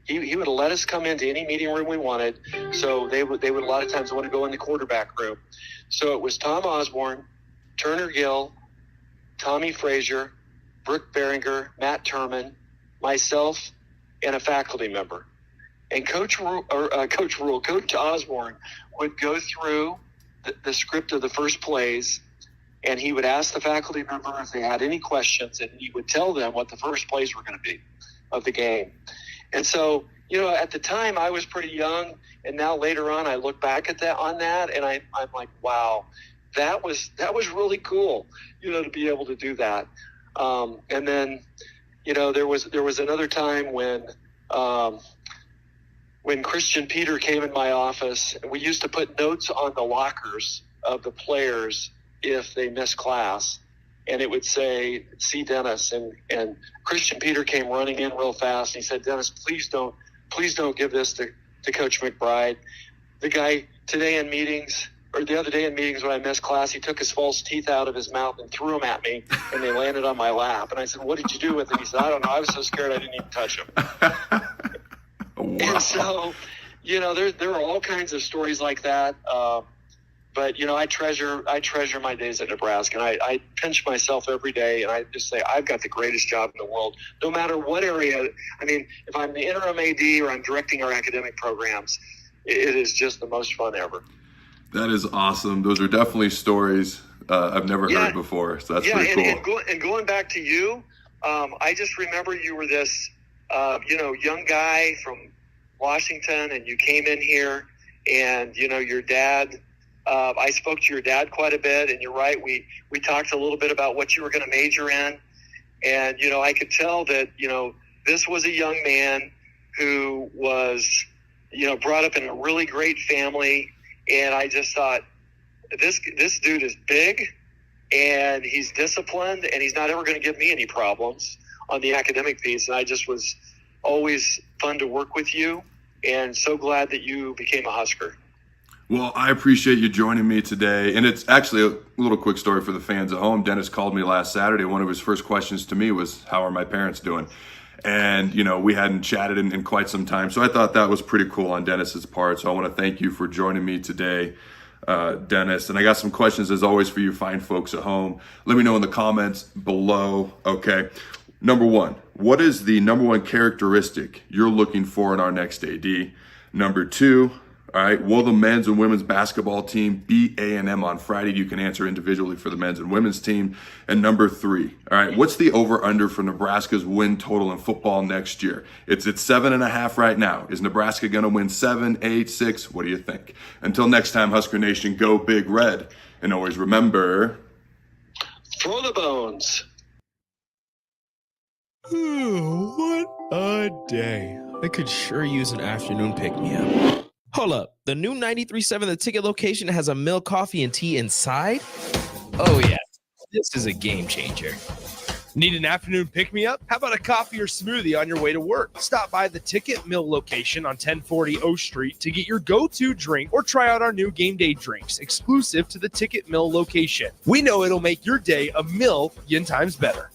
He would let us come into any meeting room we wanted. So they would a lot of times want to go in the quarterback room. So it was Tom Osborne, Turner Gill, Tommy Frazier, Brooke Behringer, Matt Turman, myself, and a faculty member. And Coach Osborne would go through the script of the first plays, and he would ask the faculty member if they had any questions, and he would tell them what the first plays were going to be of the game. And so, at the time I was pretty young, and now later on I look back at on that, and I'm like, wow, that was really cool, to be able to do that. And then, there was another time when Christian Peter came in my office, we used to put notes on the lockers of the players if they missed class, and it would say, "See Dennis." And Christian Peter came running in real fast. And he said, "Dennis, please don't give this to Coach McBride." the guy today in meetings, or the other day in meetings when I missed class, he took his false teeth out of his mouth and threw them at me, and they landed on my lap. And I said, "What did you do with them?" He said, "I don't know. I was so scared I didn't even touch them." Wow. And so, there are all kinds of stories like that. But I treasure my days at Nebraska, and I pinch myself every day, and I just say I've got the greatest job in the world, no matter what area. I mean, if I'm the interim AD or I'm directing our academic programs, it is just the most fun ever. That is awesome. Those are definitely stories I've never heard before. So that's pretty cool. And going back to you, I just remember you were this, young guy from Washington, and you came in here, and your dad. I spoke to your dad quite a bit, and you're right. We talked a little bit about what you were going to major in, and I could tell that this was a young man who was brought up in a really great family, and I just thought this dude is big, and he's disciplined, and he's not ever going to give me any problems on the academic piece. And I just was always fun to work with you, and so glad that you became a Husker. Well, I appreciate you joining me today. And it's actually a little quick story for the fans at home. Dennis called me last Saturday. One of his first questions to me was, how are my parents doing? And, we hadn't chatted in quite some time. So I thought that was pretty cool on Dennis's part. So I want to thank you for joining me today, Dennis. And I got some questions, as always, for you fine folks at home. Let me know in the comments below. Okay. Number one, what is the number one characteristic you're looking for in our next AD? Number two, all right, will the men's and women's basketball team beat A&M on Friday? You can answer individually for the men's and women's team. And number three, all right, what's the over-under for Nebraska's win total in football next year? It's at 7.5 right now. Is Nebraska going to win 7, 8, 6? What do you think? Until next time, Husker Nation, go Big Red. And always remember, throw the bones. What a day. I could sure use an afternoon pick-me-up. Hold up, the new 93.7 The Ticket location has a milk, coffee, and tea inside? Oh yeah, this is a game changer. Need an afternoon pick-me-up? How about a coffee or smoothie on your way to work? Stop by the Ticket Mill location on 1040 O Street to get your go-to drink or try out our new game day drinks, exclusive to the Ticket Mill location. We know it'll make your day a million times better.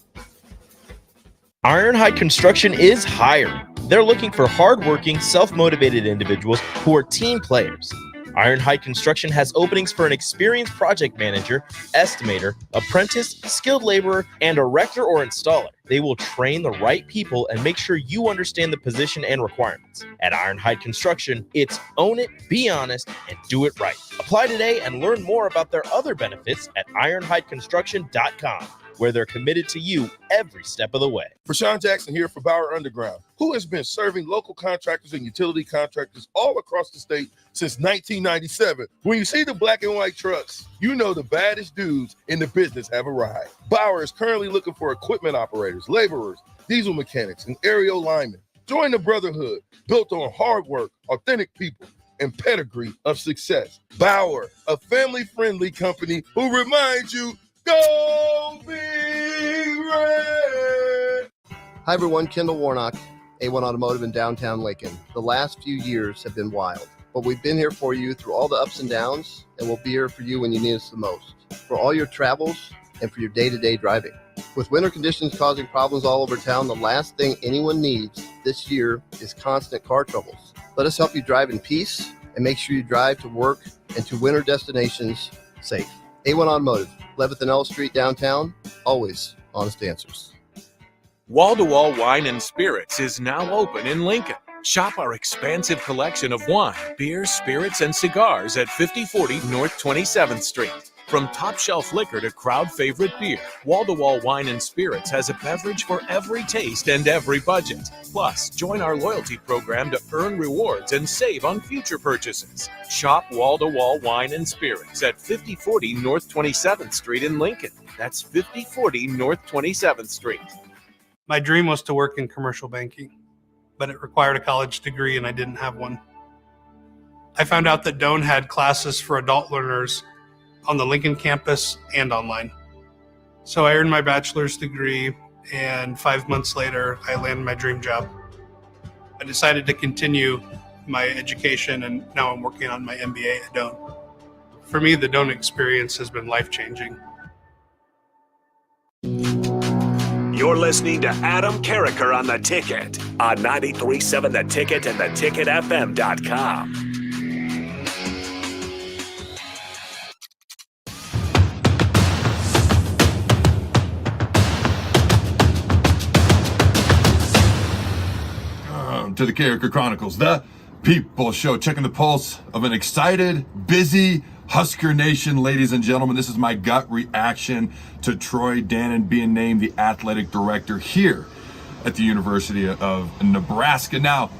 Ironhide Construction is hiring. They're looking for hardworking, self-motivated individuals who are team players. Ironhide Construction has openings for an experienced project manager, estimator, apprentice, skilled laborer, and erector or installer. They will train the right people and make sure you understand the position and requirements. At Ironhide Construction, it's own it, be honest, and do it right. Apply today and learn more about their other benefits at ironhideconstruction.com. where they're committed to you every step of the way. Rashawn Jackson here for Bauer Underground, who has been serving local contractors and utility contractors all across the state since 1997. When you see the black and white trucks, you know the baddest dudes in the business have arrived. Bauer is currently looking for equipment operators, laborers, diesel mechanics, and aerial linemen. Join the brotherhood built on hard work, authentic people, and pedigree of success. Bauer, a family-friendly company who reminds you, go Big Red! Hi everyone, Kendall Warnock, A1 Automotive in downtown Lincoln. The last few years have been wild, but we've been here for you through all the ups and downs, and we'll be here for you when you need us the most, for all your travels and for your day-to-day driving. With winter conditions causing problems all over town, the last thing anyone needs this year is constant car troubles. Let us help you drive in peace and make sure you drive to work and to winter destinations safe. A1 Automotive, 11th and L Street downtown, always honest answers. Wall-to-Wall Wine and Spirits is now open in Lincoln. Shop our expansive collection of wine, beers, spirits, and cigars at 5040 North 27th Street. From top-shelf liquor to crowd-favorite beer, Wall-to-Wall Wine and Spirits has a beverage for every taste and every budget. Plus, join our loyalty program to earn rewards and save on future purchases. Shop Wall-to-Wall Wine and Spirits at 5040 North 27th Street in Lincoln. That's 5040 North 27th Street. My dream was to work in commercial banking, but it required a college degree and I didn't have one. I found out that Doane had classes for adult learners on the Lincoln campus and online. So I earned my bachelor's degree, and 5 months later, I landed my dream job. I decided to continue my education, and now I'm working on my MBA at Dannen. For me, the Dannen experience has been life-changing. You're listening to Adam Carriker on The Ticket on 93.7 The Ticket and theticketfm.com. To the Carriker Chronicles, the People Show, checking the pulse of an excited, busy Husker Nation. Ladies and gentlemen, this is my gut reaction to Troy Dannen being named the athletic director here at the University of Nebraska. Now,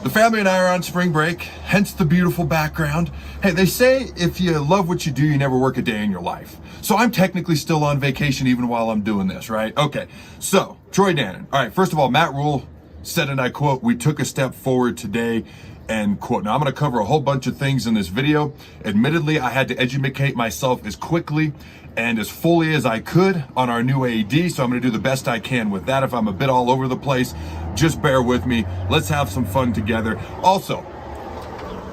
the family and I are on spring break, hence the beautiful background. Hey, they say if you love what you do, you never work a day in your life. So I'm technically still on vacation even while I'm doing this, right? Okay, so Troy Dannen. All right, first of all, Matt Rule said, and I quote, "We took a step forward today," end quote. Now, I'm going to cover a whole bunch of things in this video. Admittedly, I had to educate myself as quickly and as fully as I could on our new AD, so I'm going to do the best I can with that. If I'm a bit all over the place, just bear with me. Let's have some fun together. Also,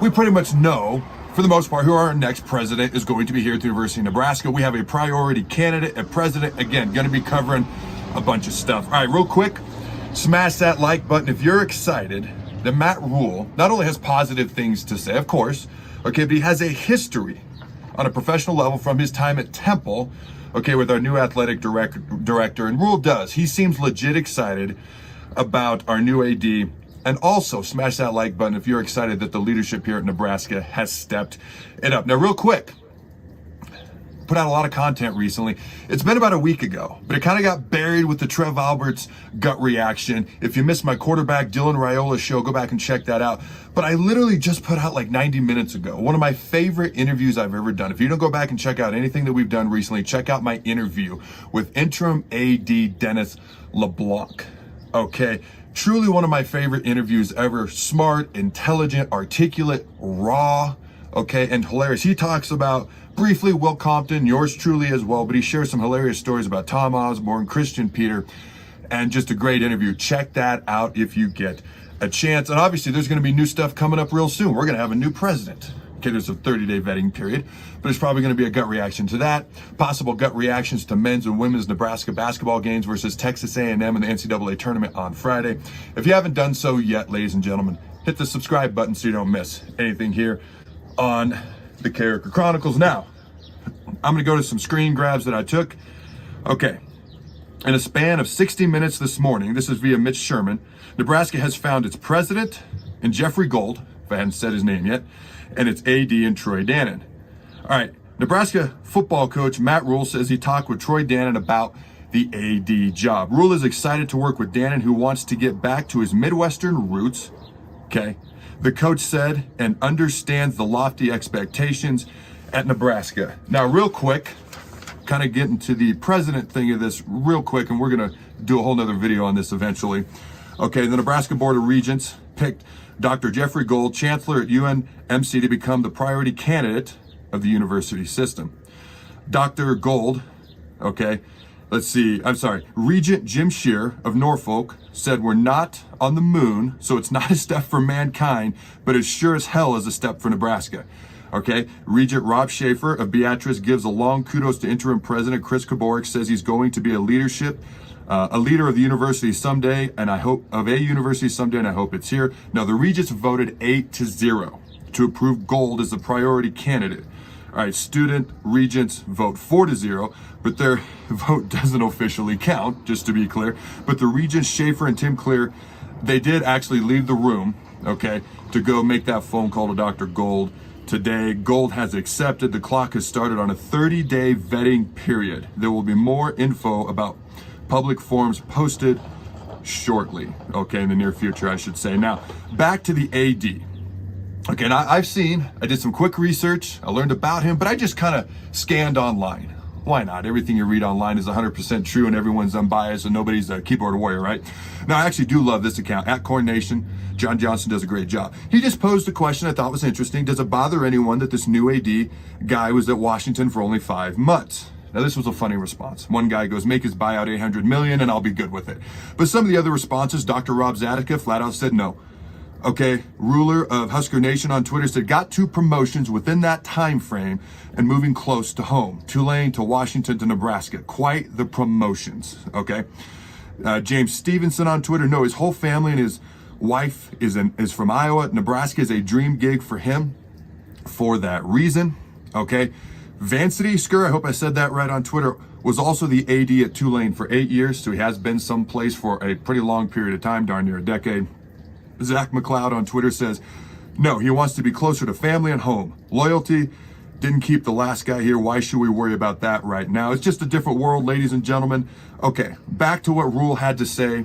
we pretty much know, for the most part, who our next president is going to be here at the University of Nebraska. We have a priority candidate at president. Again, going to be covering a bunch of stuff. All right, real quick, smash that like button if you're excited that Matt Rule not only has positive things to say, of course, okay, but he has a history on a professional level from his time at Temple, okay, with our new athletic director. And Rule does. He seems legit excited about our new AD. And also, smash that like button if you're excited that the leadership here at Nebraska has stepped it up. Now, real quick, put out a lot of content recently. It's been about a week ago, but it kind of got buried with the Trev Alberts gut reaction. If you missed my quarterback Dylan Raiola show, go back and check that out. But I literally just put out like 90 minutes ago one of my favorite interviews I've ever done. If you don't go back and check out anything that we've done recently, check out my interview with interim AD Dennis LeBlanc. Okay, truly one of my favorite interviews ever. Smart, intelligent, articulate, raw, okay, and hilarious. He talks about briefly Will Compton, yours truly as well, but he shares some hilarious stories about Tom Osborne, Christian Peter, and just a great interview. Check that out if you get a chance. And obviously there's going to be new stuff coming up real soon. We're going to have a new president. Okay, there's a 30-day vetting period, but there's probably going to be a gut reaction to that. Possible gut reactions to men's and women's Nebraska basketball games versus Texas A&M in the NCAA tournament on Friday. If you haven't done so yet, ladies and gentlemen, hit the subscribe button so you don't miss anything here on the Carriker Chronicles. Now, I'm going to go to some screen grabs that I took. Okay. In a span of 60 minutes this morning, this is via Mitch Sherman, Nebraska has found its president in Jeffrey Gold, if I hadn't said his name yet, and its AD in Troy Dannen. All right. Nebraska football coach Matt Rule says he talked with Troy Dannen about the AD job. Rule is excited to work with Dannen, who wants to get back to his Midwestern roots. Okay. The coach said, and understands the lofty expectations at Nebraska. Now, real quick, kind of getting to the president thing of this real quick, and we're going to do a whole nother video on this eventually. Okay, the Nebraska Board of Regents picked Dr. Jeffrey Gold, chancellor at UNMC, to become the priority candidate of the university system. Dr. Gold, okay, let's see, I'm sorry, Regent Jim Shear of Norfolk said we're not on the moon, so it's not a step for mankind, but it sure as hell is a step for Nebraska. Okay, Regent Rob Schaefer of Beatrice gives a long kudos to interim president Chris Kaborik, says he's going to be a leader of the university someday, and I hope it's here. Now, the Regents voted 8-0 to approve Gold as the priority candidate. All right, student Regents vote 4-0, but their vote doesn't officially count, just to be clear. But the Regents, Schaefer and Tim Clear, they did actually leave the room, okay, to go make that phone call to Dr. Gold today. Gold has accepted. The clock has started on a 30-day vetting period. There will be more info about public forums posted shortly, okay, in the near future, I should say. Now, back to the AD. Okay, now I did some quick research, I learned about him, but I just kind of scanned online. Why not? Everything you read online is 100% true and everyone's unbiased and nobody's a keyboard warrior, right? Now, I actually do love this account, at Corn Nation. John Johnson does a great job. He just posed a question I thought was interesting. Does it bother anyone that this new AD guy was at Washington for only 5 months? Now, this was a funny response. One guy goes, make his buyout $800 million and I'll be good with it. But some of the other responses, Dr. Rob Zadika flat out said no. Okay, ruler of Husker Nation on Twitter said, got 2 promotions within that time frame and moving close to home. Tulane to Washington to Nebraska. Quite the promotions, okay? James Stevenson on Twitter, no, his whole family and his wife is from Iowa. Nebraska is a dream gig for him for that reason, okay? Vancity Skur, I hope I said that right on Twitter, was also the AD at Tulane for 8 years, so he has been someplace for a pretty long period of time, darn near a decade. Zach McLeod on Twitter says, no, he wants to be closer to family and home. Loyalty, didn't keep the last guy here. Why should we worry about that right now? It's just a different world, ladies and gentlemen. Okay, back to what Rule had to say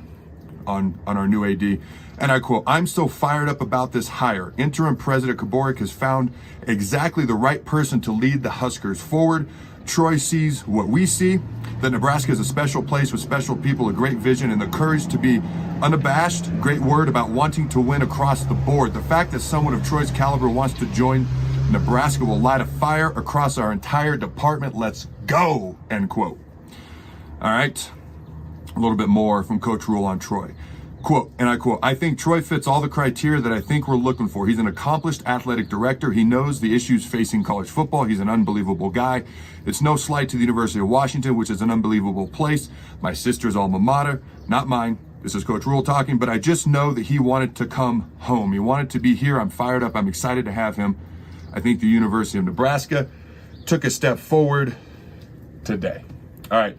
on our new AD. And I quote, I'm so fired up about this hire. Interim President Kaborik has found exactly the right person to lead the Huskers forward. Troy sees what we see, that Nebraska is a special place with special people, a great vision, and the courage to be unabashed. Great word about wanting to win across the board. The fact that someone of Troy's caliber wants to join Nebraska will light a fire across our entire department. Let's go, end quote. All right, a little bit more from Coach Rule on Troy. Quote, and I quote, I think Troy fits all the criteria that I think we're looking for. He's an accomplished athletic director. He knows the issues facing college football. He's an unbelievable guy. It's no slight to the University of Washington, which is an unbelievable place. My sister's alma mater, not mine. This is Coach Rule talking, but I just know that he wanted to come home. He wanted to be here. I'm fired up. I'm excited to have him. I think the University of Nebraska took a step forward today. All right.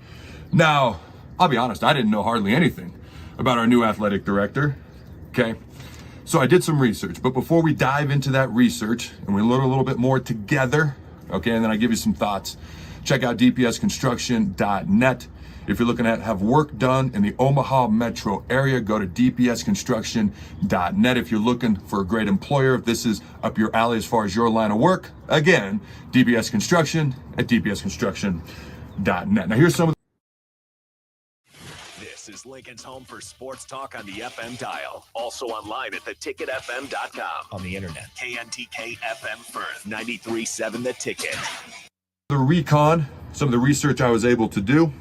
Now, I'll be honest, I didn't know hardly anything about our new athletic director, okay? So I did some research, but before we dive into that research and we learn a little bit more together, okay, and then I give you some thoughts, check out dpsconstruction.net. If you're looking to have work done in the Omaha metro area, go to dpsconstruction.net. If you're looking for a great employer, if this is up your alley as far as your line of work, again, DPS Construction at dpsconstruction.net. Now here's some of This is Lincoln's home for sports talk on the FM dial. Also online at theticketfm.com. On the internet, KNTK FM Firth, 93.7 The Ticket. the recon, some of the research I was able to do.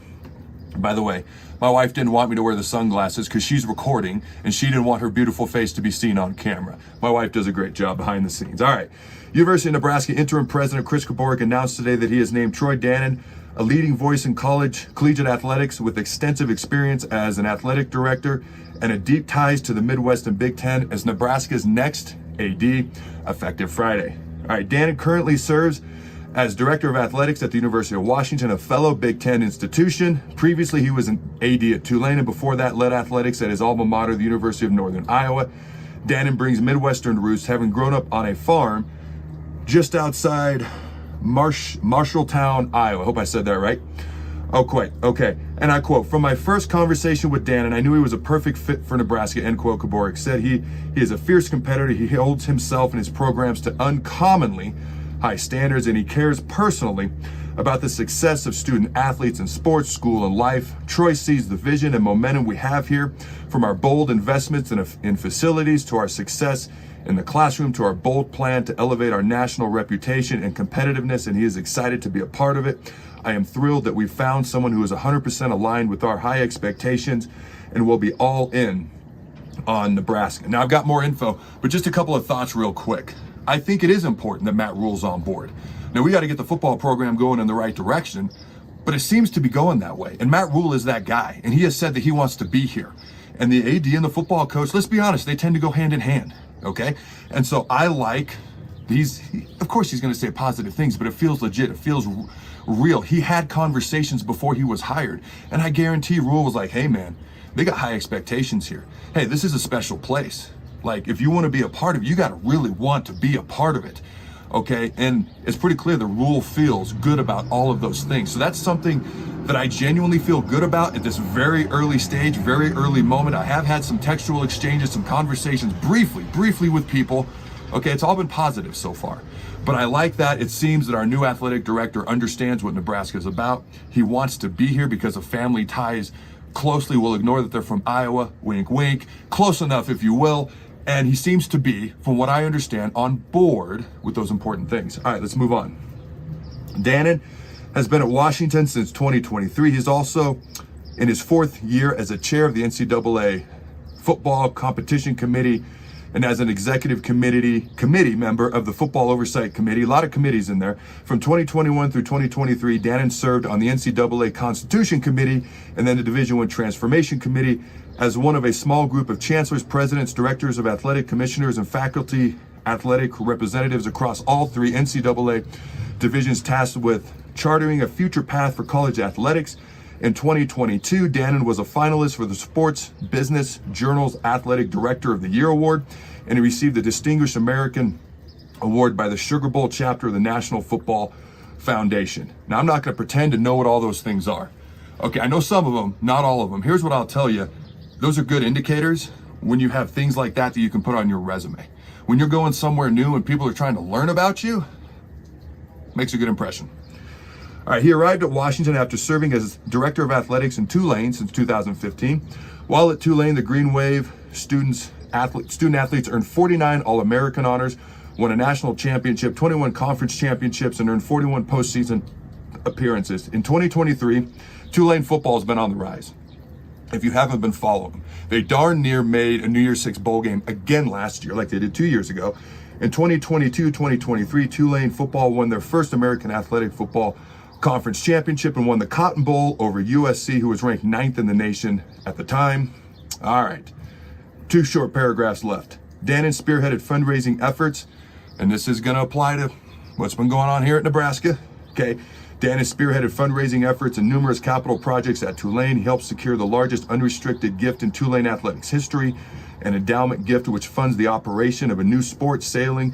By the way, my wife didn't want me to wear the sunglasses because she's recording and she didn't want her beautiful face to be seen on camera. My wife does a great job behind the scenes. All right. University of Nebraska interim president Chris Kaborik announced today that he has named Troy Dannen a leading voice in collegiate athletics with extensive experience as an athletic director and a deep ties to the Midwest and Big Ten as Nebraska's next AD, effective Friday. All right, Dannen currently serves as director of athletics at the University of Washington, a fellow Big Ten institution. Previously, he was an AD at Tulane, and before that, led athletics at his alma mater, the University of Northern Iowa. Dannen brings Midwestern roots, having grown up on a farm just outside Marshalltown, Iowa. I hope I said that right. Oh, quite. Okay. And I quote, from my first conversation with Dannen, I knew he was a perfect fit for Nebraska, end quote. Kaborik said he is a fierce competitor. He holds himself and his programs to uncommonly high standards, and he cares personally about the success of student athletes in sports, school, and life. Troy sees the vision and momentum we have here, from our bold investments in facilities to our success in the classroom to our bold plan to elevate our national reputation and competitiveness, and he is excited to be a part of it. I am thrilled that we found someone who is 100% aligned with our high expectations and will be all in on Nebraska. Now, I've got more info, but just a couple of thoughts real quick. I think it is important that Matt Rule's on board. Now, we got to get the football program going in the right direction, but it seems to be going that way. And Matt Rule is that guy, and he has said that he wants to be here. And the AD and the football coach, let's be honest, they tend to go hand in hand, okay? And so I like of course he's going to say positive things, but it feels legit. It feels real. He had conversations before he was hired, and I guarantee Rule was like, hey, man, they got high expectations here. Hey, this is a special place. Like, if you want to be a part of it, you got to really want to be a part of it, okay? And it's pretty clear the Rule feels good about all of those things. So that's something that I genuinely feel good about at this very early stage, very early moment. I have had some textual exchanges, some conversations briefly with people. Okay, it's all been positive so far. But I like that it seems that our new athletic director understands what Nebraska is about. He wants to be here because of family ties closely. We'll ignore that they're from Iowa, wink, wink, close enough, if you will. And he seems to be, from what I understand, on board with those important things. All right, let's move on. Dannen has been at Washington since 2023. He's also in his fourth year as a chair of the NCAA Football Competition Committee. and as an executive committee member of the Football Oversight Committee, a lot of committees in there. From 2021 through 2023, Dannen served on the NCAA Constitution Committee and then the Division I Transformation Committee as one of a small group of chancellors, presidents, directors of athletic commissioners, and faculty athletic representatives across all three NCAA divisions tasked with charting a future path for college athletics. In 2022, Dannen was a finalist for the Sports Business Journal's Athletic Director of the Year Award, and he received the Distinguished American Award by the Sugar Bowl chapter of the National Football Foundation. Now, I'm not going to pretend to know what all those things are. Okay, I know some of them, not all of them. Here's what I'll tell you. Those are good indicators when you have things like that you can put on your resume. When you're going somewhere new and people are trying to learn about you, makes a good impression. All right, he arrived at Washington after serving as director of athletics in Tulane since 2015. While at Tulane, the Green Wave student athletes earned 49 All-American honors, won a national championship, 21 conference championships, and earned 41 postseason appearances. In 2023, Tulane football has been on the rise. If you haven't been following, they darn near made a New Year's Six bowl game again last year, like they did 2 years ago. In 2022-2023, Tulane football won their first American Athletic Football Conference Championship and won the Cotton Bowl over USC, who was ranked 9th in the nation at the time. All right, 2 short paragraphs left. Dannen spearheaded fundraising efforts, and this is going to apply to what's been going on here at Nebraska. Okay. Dannen spearheaded fundraising efforts and numerous capital projects at Tulane. He helped secure the largest unrestricted gift in Tulane athletics history, an endowment gift which funds the operation of a new sport, sailing,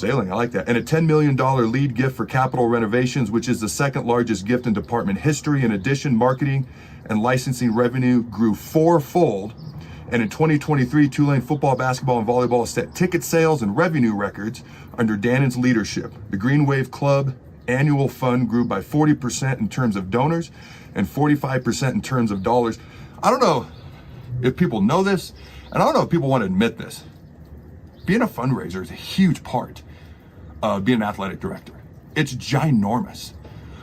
I like that, and a $10 million lead gift for capital renovations, which is the second largest gift in department history. In addition, marketing and licensing revenue grew 4-fold. And in 2023, Tulane football, basketball, and volleyball set ticket sales and revenue records under Dannen's leadership. The Green Wave Club annual fund grew by 40% in terms of donors and 45% in terms of dollars. I don't know if people know this, and I don't know if people want to admit this. Being a fundraiser is a huge part of being an athletic director. It's ginormous.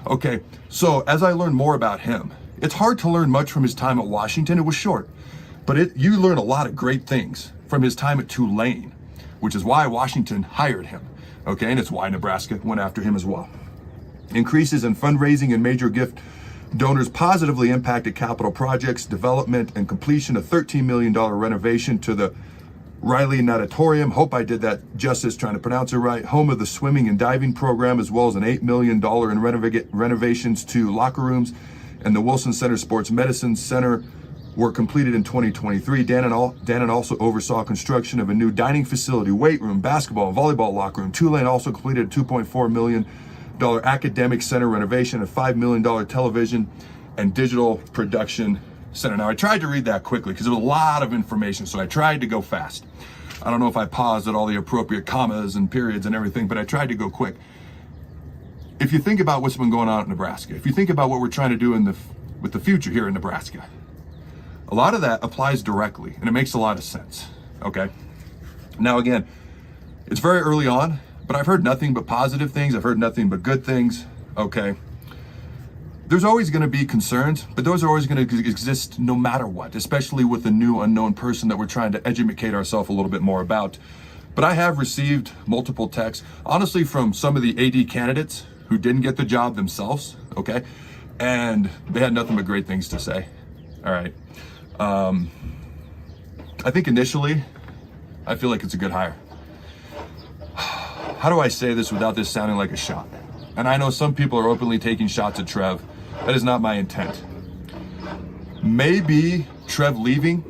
Okay, so as I learned more about him, it's hard to learn much from his time at Washington. It was short, but you learn a lot of great things from his time at Tulane, which is why Washington hired him. Okay, and it's why Nebraska went after him as well. Increases in fundraising and major gift donors positively impacted capital projects, development, and completion of $13 million renovation to the Riley Natatorium, hope I did that justice trying to pronounce it right, home of the swimming and diving program, as well as an $8 million in renovations to locker rooms, and the Wilson Center Sports Medicine Center were completed in 2023. Dannen also oversaw construction of a new dining facility, weight room, basketball, and volleyball locker room. Tulane also completed a $2.4 million academic center renovation, a $5 million television and digital production center. Now, I tried to read that quickly because there was a lot of information, so I tried to go fast. I don't know if I paused at all the appropriate commas and periods and everything, but I tried to go quick. If you think about what's been going on in Nebraska, if you think about what we're trying to do with the future here in Nebraska, a lot of that applies directly, and it makes a lot of sense, okay? Now, again, it's very early on, but I've heard nothing but positive things. I've heard nothing but good things, okay? There's always going to be concerns, but those are always going to exist no matter what, especially with a new unknown person that we're trying to educate ourselves a little bit more about. But I have received multiple texts, honestly, from some of the AD candidates who didn't get the job themselves, okay? And they had nothing but great things to say, all right? I think initially, I feel like it's a good hire. How do I say this without this sounding like a shot? And I know some people are openly taking shots at Trev. That is not my intent. Maybe Trev leaving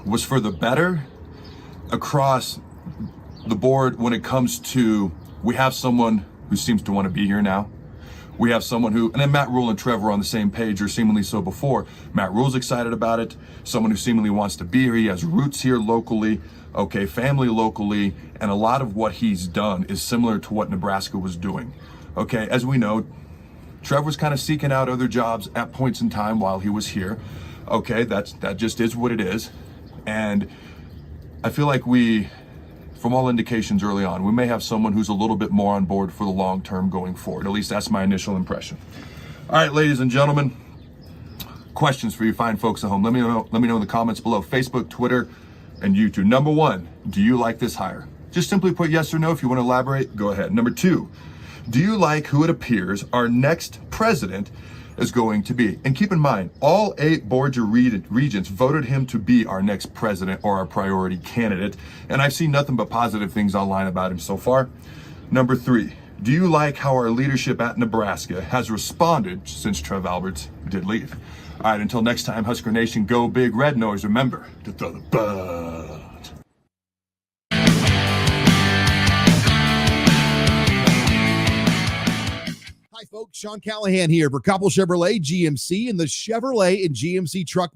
was for the better across the board when it comes to, we have someone who seems to want to be here now. We have someone who, and then Matt Rule and Trev were on the same page, or seemingly so before. Matt Rule's excited about it. Someone who seemingly wants to be here. He has roots here locally, okay, family locally, and a lot of what he's done is similar to what Nebraska was doing. Okay, as we know, Trev was kind of seeking out other jobs at points in time while he was here. Okay, that just is what it is. And I feel like from all indications early on, we may have someone who's a little bit more on board for the long term going forward. At least that's my initial impression. All right, ladies and gentlemen, questions for you fine folks at home. Let me know in the comments below. Facebook, Twitter, and you two. Number one, do you like this hire? Just simply put yes or no. If you want to elaborate, go ahead. Number two, do you like who it appears our next president is going to be? And keep in mind, all 8 Borgia regents voted him to be our next president or our priority candidate. And I've seen nothing but positive things online about him so far. Number three, do you like how our leadership at Nebraska has responded since Trev Alberts did leave? All right, until next time, Husker Nation, go big red, and always remember to throw the bud. Hi, folks. Sean Callahan here for Koppel Chevrolet, GMC, and the Chevrolet and GMC Truck Month.